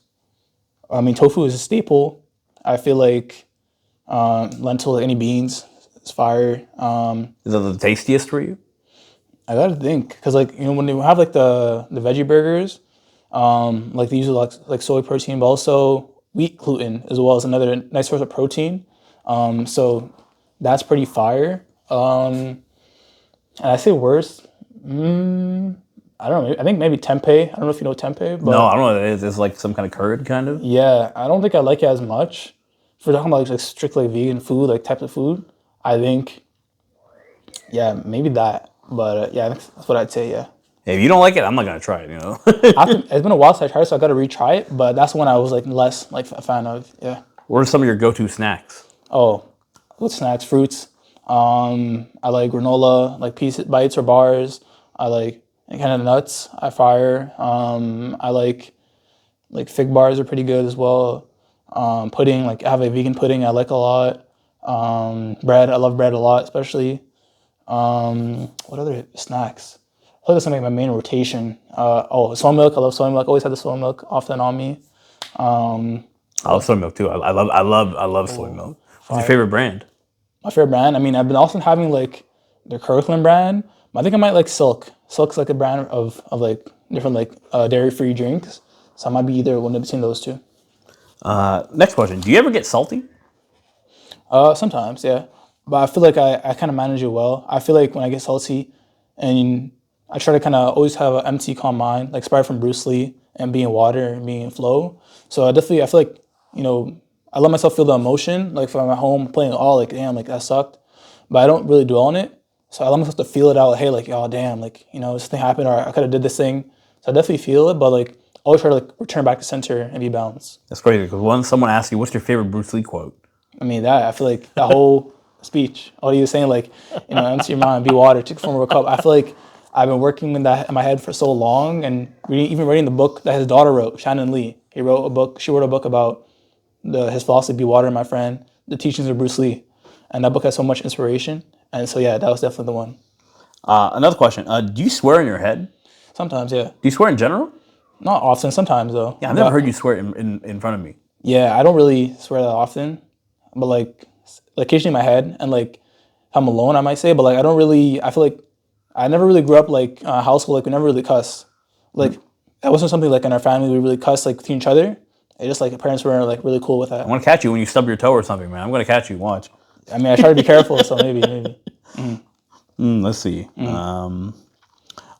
I mean, tofu is a staple. I feel like lentil, any beans, is fire. Is that the tastiest for you? I gotta think, because like, you know, when they have like the veggie burgers, like they use like soy protein, but also wheat gluten as well as another nice source of protein. So that's pretty fire. And I say worst, I don't know. I think maybe tempeh. I don't know if you know tempeh. But No, I don't know what it is. It's like some kind of curd, kind of. yeah, I don't think I like it as much. If we're talking about like strictly vegan food, like types of food, I think, yeah, maybe that. But yeah, that's what I'd say. Yeah. If you don't like it, I'm not gonna try it. You know. It's been a while since I tried it, so I got to retry it. But that's one I was like less like a fan of. Yeah. What are some of your go-to snacks? Oh, good snacks, fruits. I like granola, like bites or bars. I like kind of nuts. I fire. I like fig bars are pretty good as well. Pudding, like I have a vegan pudding I like a lot. Bread, I love bread a lot, especially. What other snacks? I think that's something my main rotation. Soy milk, I love soy milk. Always have the soy milk often on me. I love soy milk too. I love soy milk. What's your favorite brand? My favorite brand. I mean, I've been also having like the Kirkland brand. But I think I might like Silk. Silk's like a brand of like different like dairy-free drinks. So I might be either one between those two. Next question. Do you ever get salty? Sometimes, yeah. But I feel like I kind of manage it well. I feel like when I get salty, and I try to kind of always have an empty, calm mind, like inspired from Bruce Lee and being water and being in flow. So I feel like, I let myself feel the emotion. Like if I'm at home playing, oh, like, damn, like that sucked. But I don't really dwell on it. So I allow myself to feel it out. Like, hey, like, oh, damn, like, this thing happened, or I could have did this thing. So I definitely feel it, but like, always try to like return back to center and be balanced. That's crazy because once someone asks you, what's your favorite Bruce Lee quote? I mean, I feel like that whole speech, all he was saying, like, empty your mind, be water, take a form of a cup. I feel like I've been working with that in my head for so long, and reading the book that his daughter wrote, Shannon Lee. She wrote a book about his philosophy, be water, my friend, the teachings of Bruce Lee. And that book has so much inspiration. And so, yeah, that was definitely the one. Another question. Do you swear in your head? Sometimes, yeah. Do you swear in general? Not often, sometimes, though. Yeah, I've never heard you swear in front of me. Yeah, I don't really swear that often. But, like occasionally in my head, and, like, if I'm alone, I might say. But, like, I feel like I never really grew up, like, in a household, like, we never really cuss. Like, that wasn't something, like, in our family we really cuss, like, to each other. It just, like, parents were, like, really cool with that. I'm going to catch you when you stub your toe or something, man. I'm going to catch you. Watch. I mean, I try to be careful, so maybe. Let's see.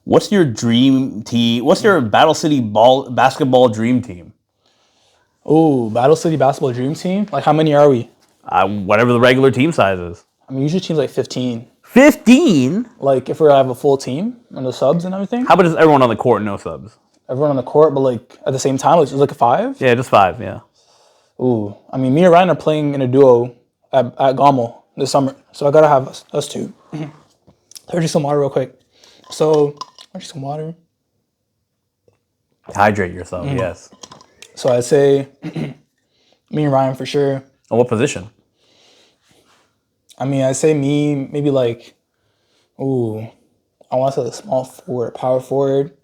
What's your dream team? What's your Battle City basketball dream team? Ooh, Battle City basketball dream team? Like, how many are we? Whatever the regular team size is. I mean, usually teams like 15. 15? Like, if we have a full team and the subs and everything. How about just everyone on the court, no subs? Everyone on the court, but, like, at the same time, like, it's like a 5? Yeah, just 5, yeah. Ooh, I mean, me and Ryan are playing in a duo at Gatineau this summer, so I gotta have us two. Drink some water real quick. So, drink some water. Hydrate yourself, yes. So I'd say me and Ryan for sure. On what position? I mean, I'd say me, maybe like, I want to say the small forward, power forward.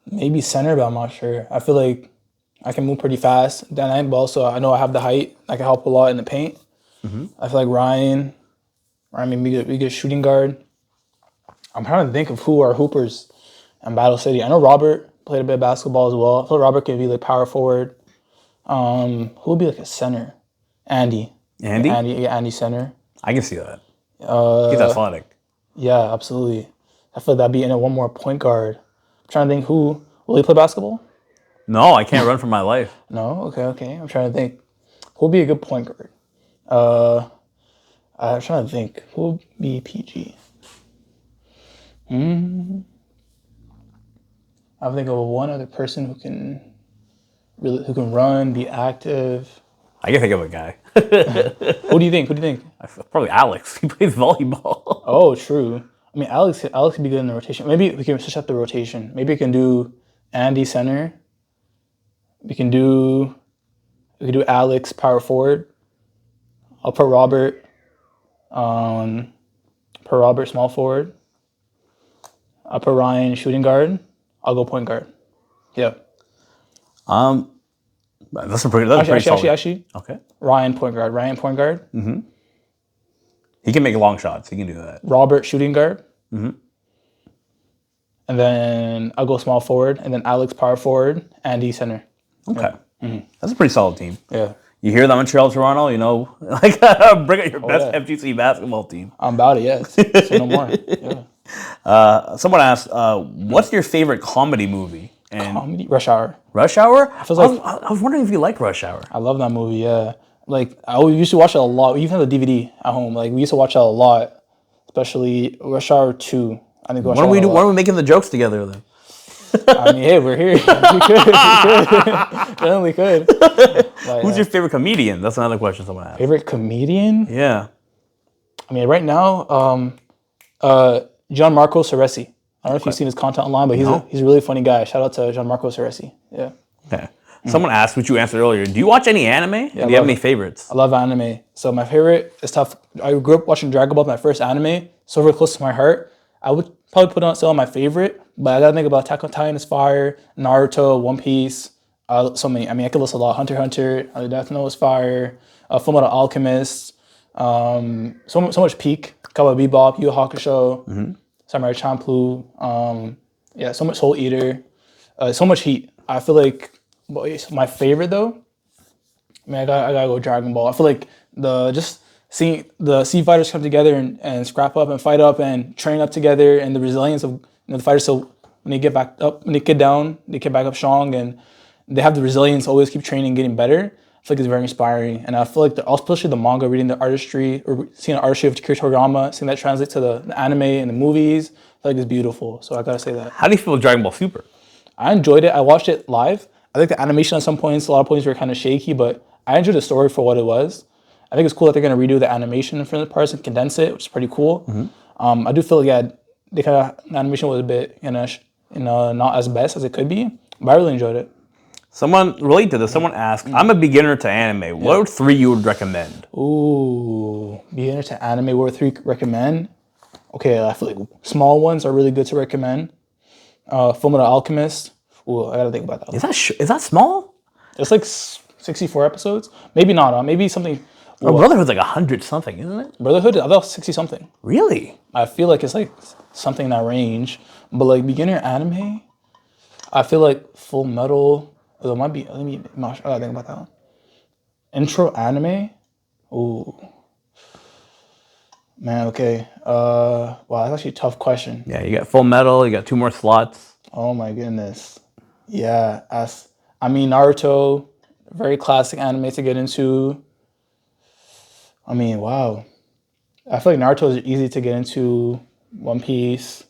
Maybe center, but I'm not sure. I feel like I can move pretty fast that night, but also I know I have the height. I can help a lot in the paint. I feel like Ryan maybe we get shooting guard. I'm trying to think of who are hoopers in Battle City. I know Robert played a bit of basketball as well. I feel like Robert could be like power forward. Who would be like a center? Andy. Andy center. I can see that. He's athletic. Yeah, absolutely. I feel like that'd be in one more point guard. I'm trying to think who will he play basketball? No, I can't run for my life. No? Okay. I'm trying to think. Who would be a good point guard? I'm trying to think. Who would be PG? I think of one other person who can run, be active. I can think of a guy. Who do you think? Probably Alex. He plays volleyball. Oh, true. I mean, Alex could be good in the rotation. Maybe we can switch up the rotation. Maybe we can do Andy center. We can do Alex power forward. I'll put Robert small forward. I'll put Ryan shooting guard. I'll go point guard. Yeah. That's pretty solid. Actually. Okay. Ryan point guard. Mm-hmm. He can make long shots. He can do that. Robert shooting guard. Mm-hmm. And then I'll go small forward. And then Alex power forward. Andy center. Okay. Yeah. Mm-hmm. That's a pretty solid team. Yeah. You hear that, Montreal, Toronto? Like bring out your best FGC basketball team. I'm about it. Yes. Say no more. Yeah. Someone asked, "What's your favorite comedy movie?" And comedy? Rush Hour. Rush Hour? I was wondering if you like Rush Hour. I love that movie. Yeah. Like I used to watch it a lot. We even have the DVD at home. Like we used to watch it a lot, especially Rush Hour 2. I think. When are we making the jokes together then? I mean, hey, we're here. We could. Definitely could. But, Who's your favorite comedian? That's another question someone asked. Favorite comedian? Yeah. I mean, right now, Gianmarco Ceresi. I don't know if you've seen his content online, but he's a really funny guy. Shout out to Gianmarco Ceresi. Yeah. Okay. Someone asked, which you answered earlier, do you watch any anime? Yeah, do you have any favorites? I love anime. So my favorite is tough. I grew up watching Dragon Ball, my first anime, so very close to my heart. I would probably put on still my favorite, but I gotta think about Attack on Titan is fire, Naruto, One Piece, So many. I mean, I could list a lot. Hunter x Hunter, Death Note was fire. Fullmetal Alchemist. So much peak. Cowboy Bebop, Yu Yu Hakusho, Samurai Champloo. Yeah, so much Soul Eater. So much heat. I feel like my favorite though. I mean, I gotta go Dragon Ball. I feel like just seeing the sea fighters come together and scrap up and fight up and train up together, and the resilience of the fighters. So when they get back up, when they get down, they get back up strong, and they have the resilience to always keep training, getting better. I feel like it's very inspiring, and I feel like especially the manga, reading the artistry or seeing the artistry of Akira Toriyama, seeing that translate to the anime and the movies, I feel like it's beautiful. So I gotta say that. How do you feel with Dragon Ball Super? I enjoyed it. I watched it live. I think the animation at some points, a lot of points were kind of shaky, but I enjoyed the story for what it was. I think it's cool that they're gonna redo the animation for the parts and condense it, which is pretty cool. I do feel like the animation was a bit not as best as it could be, but I really enjoyed it. Someone related to this. Someone asked, "I'm a beginner to anime. What are 3 you would recommend?" Ooh, beginner to anime. What are 3 recommend? Okay, I feel like small ones are really good to recommend. Fullmetal Alchemist. Ooh, I gotta think about that. Is that small? It's like 64 episodes. Maybe not. Maybe something. Well, Brotherhood's like 100 something, isn't it? Brotherhood, I thought 60 something. Really? I feel like it's like something in that range. But like beginner anime, I feel like Full Metal. It might be. I gotta think about that one. Intro anime. Ooh. Man, okay. Wow, that's actually a tough question. Yeah, you got Full Metal. You got 2 more slots. Oh my goodness. Yeah, Naruto, very classic anime to get into. I mean, wow. I feel like Naruto is easy to get into. One Piece.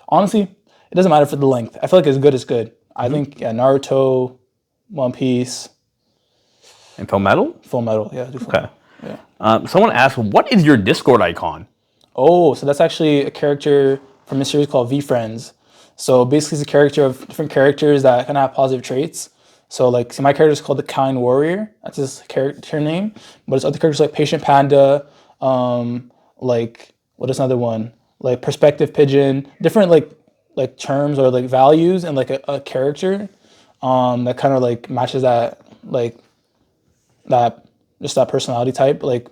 Honestly, it doesn't matter for the length. I feel like it's good is good. I think Naruto, One Piece. And Full Metal? Full Metal, yeah. Do Full Okay. Metal. Yeah. Someone asked, "What is your Discord icon?" Oh, so that's actually a character from a series called V-Friends. So basically, it's a character of different characters that kind of have positive traits. So like, my character is called the Kind Warrior. That's his character name. But it's other characters like Patient Panda, like what is another one? Like Perspective Pigeon. Different like terms or like values and like a character that kind of like matches that that personality type. Like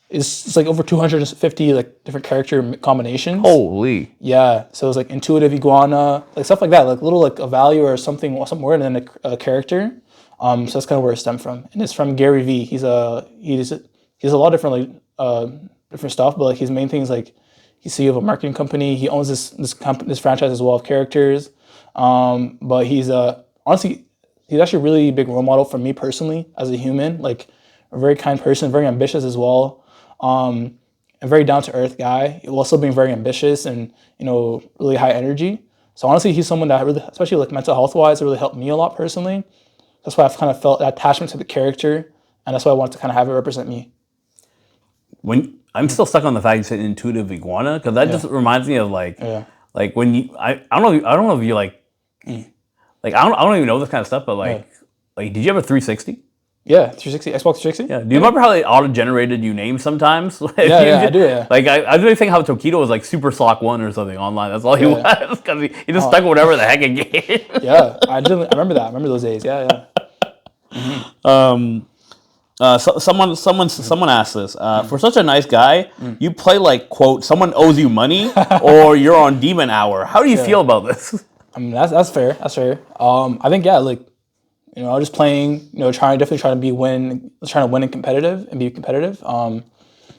it's like over 250 like different character combinations. Holy. Yeah, so it's like intuitive iguana, like stuff like that, like little like a value or some word and then a character. So that's kind of where it stemmed from, and it's from Gary Vee. He does a lot of different different stuff, but like his main thing is like he's CEO of a marketing company. He owns this franchise as well of characters. But he's honestly he's actually a really big role model for me personally as a human. Like a very kind person, very ambitious as well. A very down-to-earth guy, while still being very ambitious and, really high energy. So honestly, he's someone that really, especially like mental health-wise, really helped me a lot personally. That's why I've kind of felt that attachment to the character, and that's why I wanted to kind of have it represent me. When I'm still stuck on the fact you said intuitive iguana, because that just reminds me of like when you I don't know if you like I don't even know this kind of stuff, but like did you have a 360? Yeah, 360, Xbox 360. Yeah. Do you remember how they auto-generated you names sometimes? I do. Yeah. Like I really think how Tokido was like Super Sock 1 or something online. That's all he was, because he just stuck with whatever the heck it gave. Yeah, I remember that. I remember those days. Yeah. Someone asked this. For such a nice guy, you play like, quote, someone owes you money, or you're on demon hour. How do you feel about this? I mean, that's fair. That's fair. I think I was just playing, trying to win and competitive and be competitive.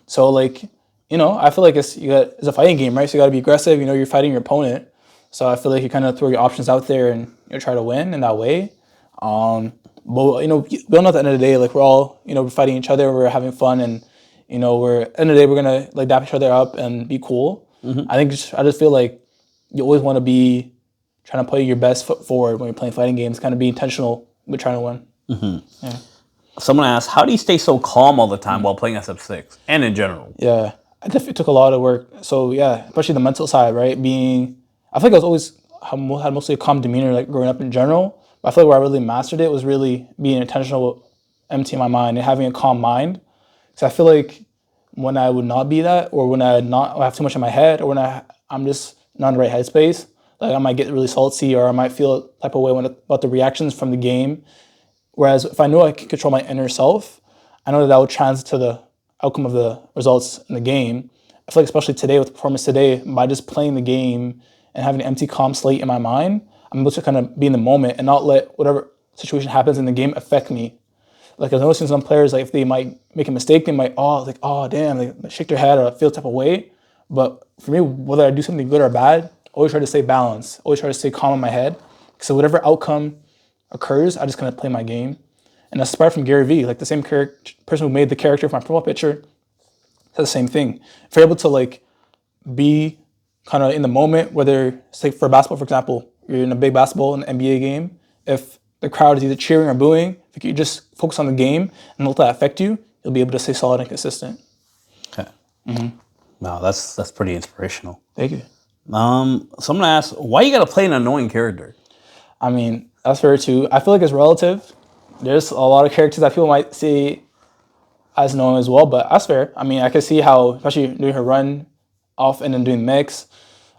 So like, I feel like it's a fighting game, right? So you got to be aggressive. You're fighting your opponent. So I feel like you kind of throw your options out there and try to win in that way. But we all know at the end of the day, like we're all fighting each other. We're having fun, and we're at the end of the day we're gonna like dap each other up and be cool. I just feel like you always want to be trying to put your best foot forward when you're playing fighting games. Kind of be intentional. We're trying to win. Yeah. Someone asked, how do you stay so calm all the time while playing SF6 and in general? Yeah, I definitely took a lot of work. So yeah, especially the mental side, right? I feel like I was always had mostly a calm demeanor, like growing up in general. But I feel like where I really mastered it was really being intentional, emptying my mind and having a calm mind. Because I feel like when I would not be that, or when I have too much in my head, or when I'm just not in the right headspace, Like I might get really salty, or I might feel a type of way about the reactions from the game. Whereas if I know I can control my inner self, I know that will translate to the outcome of the results in the game. I feel like especially today with the performance today, by just playing the game and having an empty, calm slate in my mind, I'm able to kind of be in the moment and not let whatever situation happens in the game affect me. Like I've noticed some players, like if they might make a mistake, they might oh damn, like shake their head or feel type of way. But for me, whether I do something good or bad, always try to stay balanced. Always try to stay calm in my head. So whatever outcome occurs, I just kind of play my game. And that's inspired from Gary Vee, like the same person who made the character for my profile picture. Says the same thing. If you're able to like be kind of in the moment, whether say for basketball, for example, you're in a big basketball and NBA game. If the crowd is either cheering or booing, if you just focus on the game and let that affect you, you'll be able to stay solid and consistent. Okay. Wow, that's pretty inspirational. Thank you. So I'm gonna ask, why you gotta play an annoying character? I mean, that's fair too. I feel like it's relative. There's a lot of characters that people might see as annoying as well, but that's fair. I mean, I can see how, especially doing her run off and then doing mix,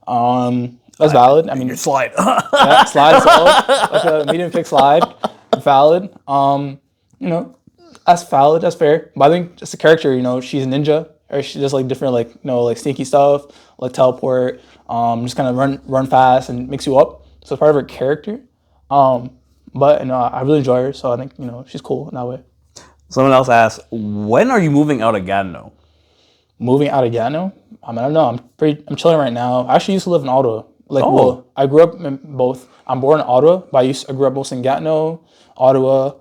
that's valid. I mean, Your slide. yeah, slide as well, like a medium kick slide, valid. You know, that's valid. That's fair. But I think just the character, you know, she's a ninja, or she does like different like like sneaky stuff, like teleport, just kind of run fast and mix you up. So it's part of her character. But I really enjoy her, so I think she's cool in that way. Someone else asked, when are you moving out of Gatineau? Moving out of Gatineau? I mean, I don't know. I'm chilling right now. I actually used to live in Ottawa. Oh. I grew up in both. I'm born in Ottawa, but I grew up both in Gatineau, Ottawa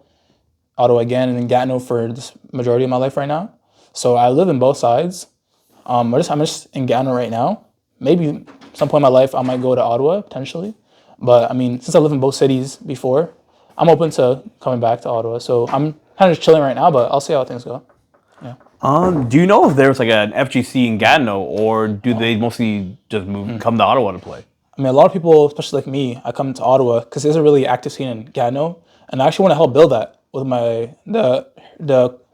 again, and then Gatineau for the majority of my life right now. So I live in both sides. I'm just in Gatineau right now. Maybe some point in my life I might go to Ottawa potentially. But I mean, since I lived in both cities before, I'm open to coming back to Ottawa. So I'm kind of just chilling right now, but I'll see how things go. Yeah. Do you know if there's like an FGC in Gatineau, or do they mostly just come to Ottawa to play? I mean, a lot of people, especially like me, I come to Ottawa because there's a really active scene in Gatineau, and I actually want to help build that with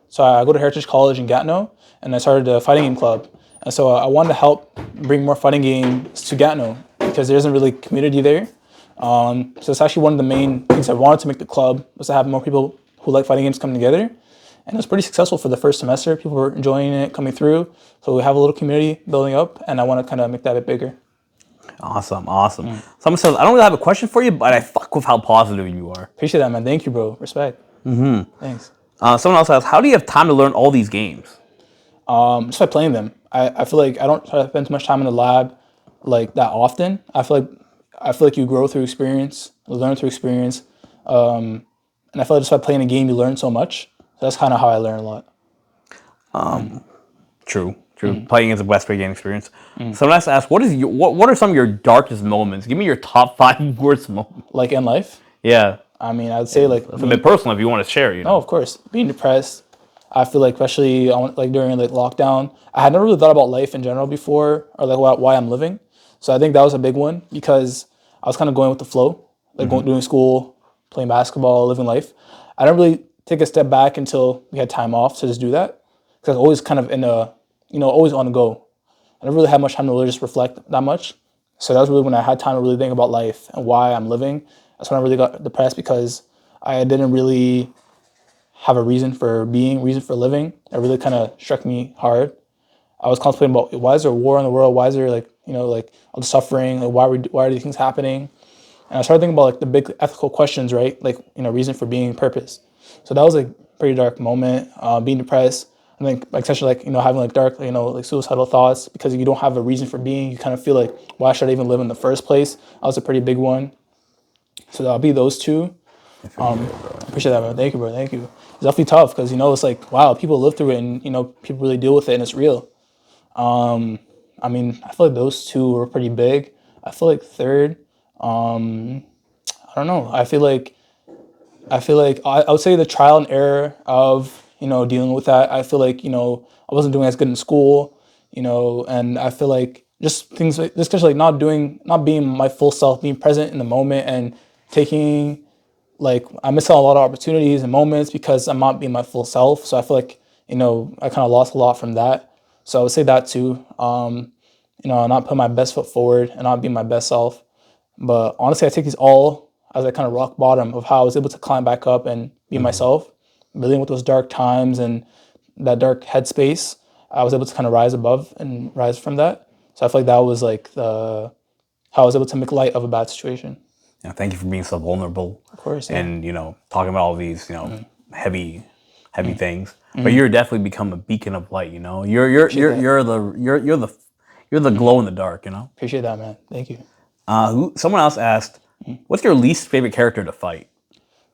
so I go to Heritage College in Gatineau, and I started a fighting game club, and so I wanted to help bring more fighting games to Gatineau because there isn't really community there. So it's actually one of the main things I wanted to make the club, was to have more people who like fighting games come together. And it was pretty successful for the first semester. People were enjoying it, coming through. So we have a little community building up, and I want to kind of make that a bit bigger. Awesome. Someone says, I don't really have a question for you, but I fuck with how positive you are. Appreciate that, man. Thank you, bro. Respect. Thanks. Someone else asks, how do you have time to learn all these games? Just by playing them. I feel like I don't try to spend too much time in the lab like that often. I feel like you grow through experience, you learn through experience. And I feel like just by playing a game, you learn so much. So that's kind of how I learn a lot. True. Playing is the best way to gain experience. Someone else asks, what are some of your darkest moments? Give me your top 5 worst moments. Like in life? Yeah. I mean, I'd say like... It's a bit personal if you want to share, Oh, of course. Being depressed. I feel like especially like during like lockdown, I had never really thought about life in general before, or like why I'm living. So I think that was a big one because I was kind of going with the flow, like doing school, playing basketball, living life. I didn't really take a step back until we had time off to just do that, because I was always kind of in a, always on the go. I never really had much time to really just reflect that much. So that was really when I had time to really think about life and why I'm living. That's when I really got depressed, because I didn't really have a reason for being, reason for living. It really kind of struck me hard. I was contemplating about, why is there war in the world? Why is there like all the suffering? Like why are these things happening? And I started thinking about like the big ethical questions, right? Like, reason for being, purpose. So that was like a pretty dark moment, being depressed. I think like essentially like, having like dark, like suicidal thoughts, because you don't have a reason for being. You kind of feel like, why should I even live in the first place? That was a pretty big one. So that'll be those two. Appreciate that, man. Thank you, bro. Thank you. It's definitely tough because, it's like, wow, people live through it and, people really deal with it and it's real. I mean, I feel like those two were pretty big. I feel like third, I don't know. I feel like I would say the trial and error of, dealing with that. I feel like, I wasn't doing as good in school, and I feel like just things like this, just like not being my full self, being present in the moment and taking, like, I missed out on a lot of opportunities and moments because I'm not being my full self. So I feel like, I kind of lost a lot from that. So I would say that too. Not put my best foot forward and not being my best self. But honestly, I take these all as like kind of rock bottom of how I was able to climb back up and be myself, dealing with those dark times and that dark headspace. I was able to kind of rise above and rise from that. So I feel like that was like the how I was able to make light of a bad situation. Yeah, thank you for being so vulnerable. Of course, yeah. And talking about all these heavy things. But you're definitely become a beacon of light. You're the glow in the dark. Appreciate that, man. Thank you. Someone else asked, "What's your least favorite character to fight?"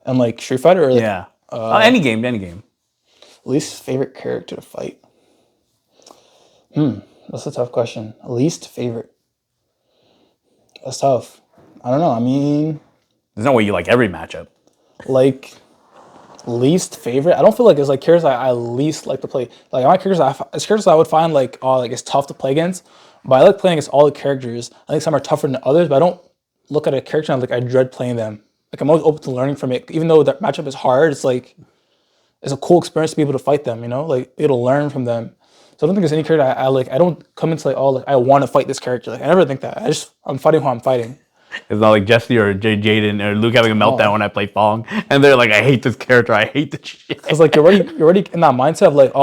And like Street Fighter or like Any game. least favorite character to fight? That's a tough question. Least favorite. That's tough. I don't know. I mean, There's no way you like every matchup. like least favorite. I don't feel like it's like characters I least like to play. Like my characters, it's characters I would find like it's tough to play against. But I like playing against all the characters. I think some are tougher than others, but I don't look at a character and I dread playing them. Like I'm always open to learning from it. Even though that matchup is hard, it's like it's a cool experience to be able to fight them. Like be able to learn from them. So I don't think there's any character I like. I don't come into like I want to fight this character. Like I never think that. I'm fighting who I'm fighting. It's not like Jesse or Jaden or Luke having a meltdown when I play Fong, and they're like, "I hate this character. I hate this shit." It's like you're already in that mindset of like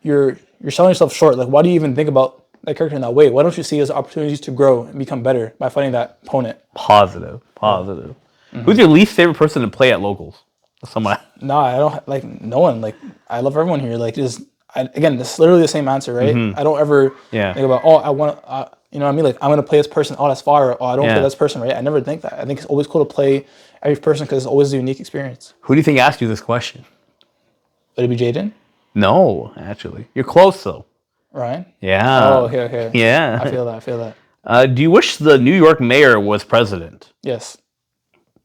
you're selling yourself short. Like why do you even think about that character in that way? Why don't you see as opportunities to grow and become better by fighting that opponent? Positive. Who's your least favorite person to play at locals? Someone. No, I don't like no one. Like I love everyone here. Like again, it's literally the same answer, right? I don't ever think about I want you know what I mean? Like I'm gonna play this person. Oh, that's far. Or, I don't play this person, right? I never think that. I think it's always cool to play every person because it's always a unique experience. Who do you think asked you this question? Would it be Jaden? No, actually, you're close though. Ryan? Yeah. Oh, okay. Yeah. I feel that. Do you wish the New York mayor was president? Yes.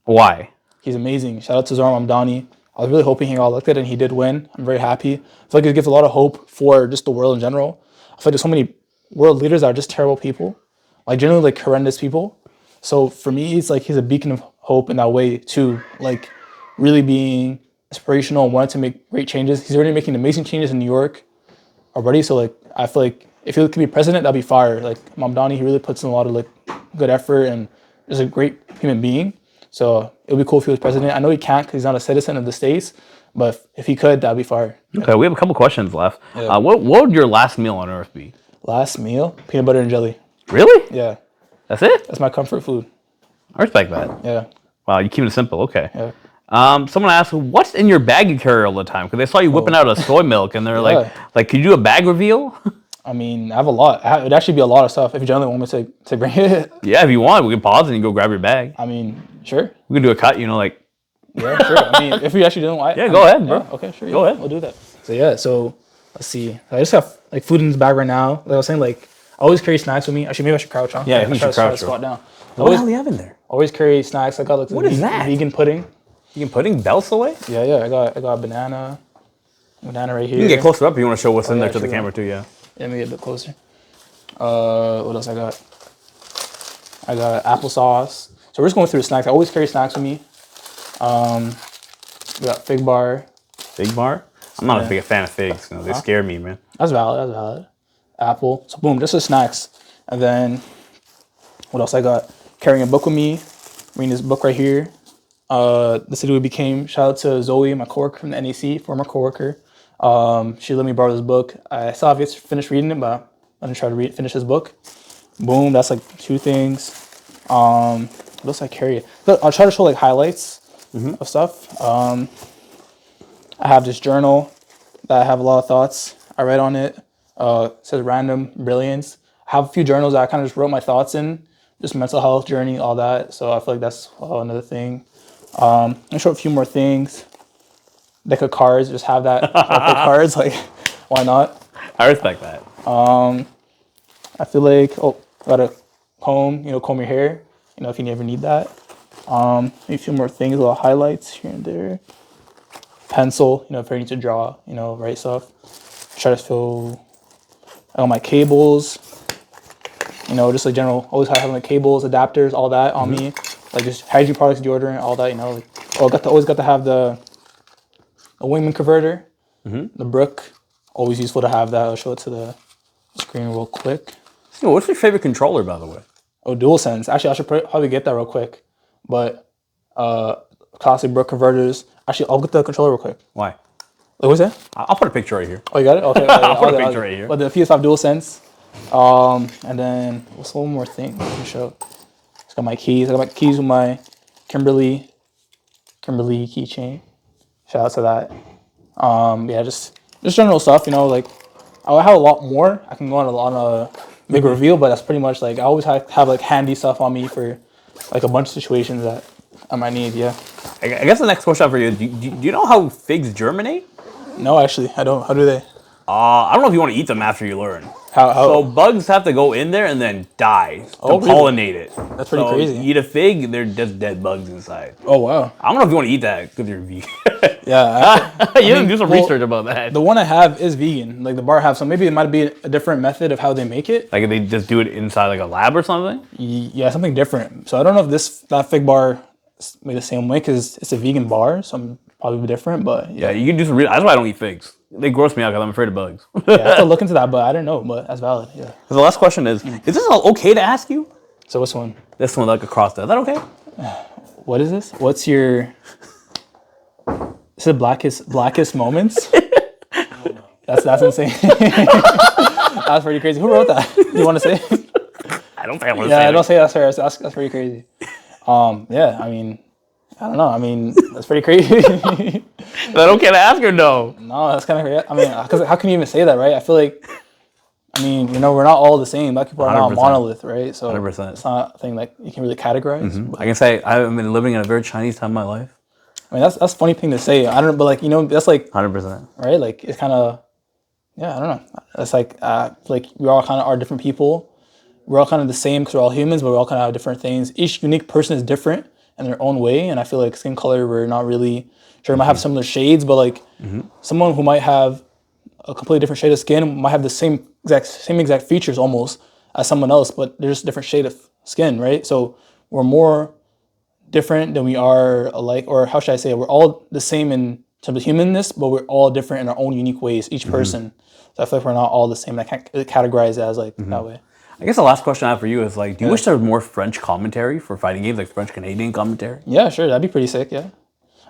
Why? He's amazing. Shout out to Zoran Mamdani. I was really hoping he got elected and he did win. I'm very happy. I feel like it gives a lot of hope for just the world in general. I feel like there's so many world leaders that are just terrible people, like generally like horrendous people. So for me, it's like he's a beacon of hope in that way too, like really being inspirational and wanting to make great changes. He's already making amazing changes in New York already. So like I feel like if he could be president, that'd be fire. Like Mamdani, he really puts in a lot of like good effort and is a great human being. So it would be cool if he was president. I know he can't because he's not a citizen of the States, but if he could, that'd be fire. Okay, we have a couple questions left. Yeah. What would your last meal on Earth be? Last meal, peanut butter and jelly. Really? Yeah, That's it? that's my comfort food. I respect that. Yeah, Wow, you keep it simple. Okay. yeah. Someone asked, what's in your bag you carry all the time? Because they saw you whipping out a soy milk, and they're like, could you do a bag reveal? I mean, I have a lot. It would actually be a lot of stuff if you generally want me to bring it. Yeah, if you want, we can pause and you go grab your bag. I mean, sure. We can do a cut, like. Yeah, sure. I mean, if you actually don't like. Yeah, go ahead, bro. Yeah, okay, sure. Go ahead. We'll do that. So let's see. I just have like food in the bag right now. Like I was saying, like I always carry snacks with me. Actually, maybe I should crouch, huh? Yeah, I think you should crouch. Squat down. What the hell do you have in there? Always carry snacks. I got like What is that? vegan pudding. You can pudding belts away? Yeah. I got a banana right here. You can get closer up if you want to show what's in there to the sure. camera too, yeah. Yeah, let me get a bit closer. What else I got? I got applesauce. So we're just going through the snacks. I always carry snacks with me. We got fig bar. Fig bar? I'm not a big fan of figs. They scare me, man. That's valid. Apple. So boom, this is snacks. And then what else I got? Carrying a book with me. Reading this book right here. The City We Became. Shout out to Zoe, my coworker from the NAC, former coworker. She let me borrow this book. I still have yet to finish reading it, but I'm gonna try to finish this book. Boom, that's like 2 things. What else I carry? Look, I'll try to show like highlights of stuff. I have this journal that I have a lot of thoughts. I write on it. It says random brilliance. I have a few journals that I kind of just wrote my thoughts in, just mental health journey, all that. So I feel like that's another thing. I'll show a few more things. Deck of cards, just have that. Deck of cards, like why not? I respect that. I feel like got a comb, comb your hair, if you ever need that. Maybe a few more things, little highlights here and there. Pencil, if I need to draw, write stuff. Try to fill all my cables, just like general, always have my cables, adapters, all that on me. Like just hygiene products, deodorant, all that, always got to have a Wingman converter, the Brook, always useful to have that. I'll show it to the screen real quick. What's your favorite controller, by the way? Oh, DualSense. Actually, I should probably get that real quick. But classic brook converters. Actually, I'll get the controller real quick. Why? What was that? I'll put a picture right here. Oh, you got it? Okay. I'll put a picture right here. But the PS5 DualSense. And then what's one more thing I can show? It's got my keys. I got my keys with my Kimberly keychain. Shout out to that. Yeah, just general stuff, you know, like I have a lot more. I can go on a big reveal, but that's pretty much like I always have like handy stuff on me for like a bunch of situations that I might need. Yeah. I guess the next question for you is: do you know how figs germinate? No, actually, I don't. How do they? I don't know if you want to eat them after you learn. How? So bugs have to go in there and then die to pollinate it. That's pretty crazy. You eat a fig, they're just dead bugs inside. Oh wow. I don't know if you want to eat that because you're vegan. Yeah. You didn't do some research about that. The one I have is vegan. Like the bar I have, so maybe it might be a different method of how they make it. Like if they just do it inside like a lab or something. Yeah, something different. So I don't know if that fig bar is made the same way because it's a vegan bar, so I'm probably different. But Yeah, you can do some. That's why I don't eat figs. They gross me out because I'm afraid of bugs. yeah, I have to look into that, but I didn't know. But that's valid. Yeah. The last question is this okay to ask you? So what's one? This one like across there. Is that okay? What is this? What's your? Is it blackest moments? That's insane. That's pretty crazy. Who wrote that? You want to say? I don't think I want to say Yeah, it. don't say that's fair. That's pretty crazy. Yeah, I mean, I don't know. I mean, that's pretty crazy. Is that okay to ask or no? No, that's kind of crazy. I mean, because how can you even say that, right? I feel like, I mean, you know, we're not all the same. Black people are not a 100%. monolith, right? So 100%. it's not a thing like you can really categorize. But, I can say I've been living in a very Chinese time of my life. I mean, that's a funny thing to say. I don't know, but like, you know, that's like, 100%. right? Like, it's kind of, yeah, I don't know. It's like we all kind of are different people. We're all kind of the same because we're all humans, but we all kind of have different things. Each unique person is different in their own way. And I feel like skin color, we're not really sure. We might have similar shades, but like someone who might have a completely different shade of skin might have the same exact features almost as someone else, but they're just a different shade of skin, right? So we're more different than we are alike, or how should I say it? We're all the same in terms of humanness, but we're all different in our own unique ways, each person. So I feel like we're not all the same. I can't categorize it as like that way. I guess the last question I have for you is like, do you wish there was more French commentary for fighting games, like French Canadian commentary? Yeah, sure. That'd be pretty sick, yeah.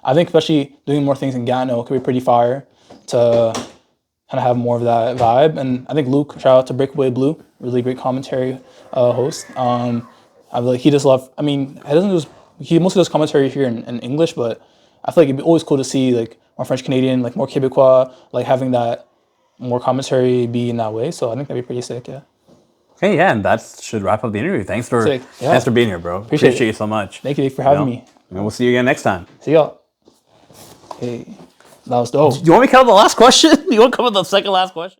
I think especially doing more things in Gatineau could be pretty fire to kind of have more of that vibe. And I think Luke, shout out to Breakaway Blue, really great commentary host. I feel like he just he mostly does commentary here in English, but I feel like it'd be always cool to see like more French Canadian, like more Quebecois, like having that more commentary be in that way. So I think that'd be pretty sick, yeah. Okay, yeah, and that should wrap up the interview. Thanks for being here, bro. Appreciate you so much. Thank you for having me. And we'll see you again next time. See y'all. Hey, that was dope. Do you want me to come up with the last question? Do you want to come up with the second last question?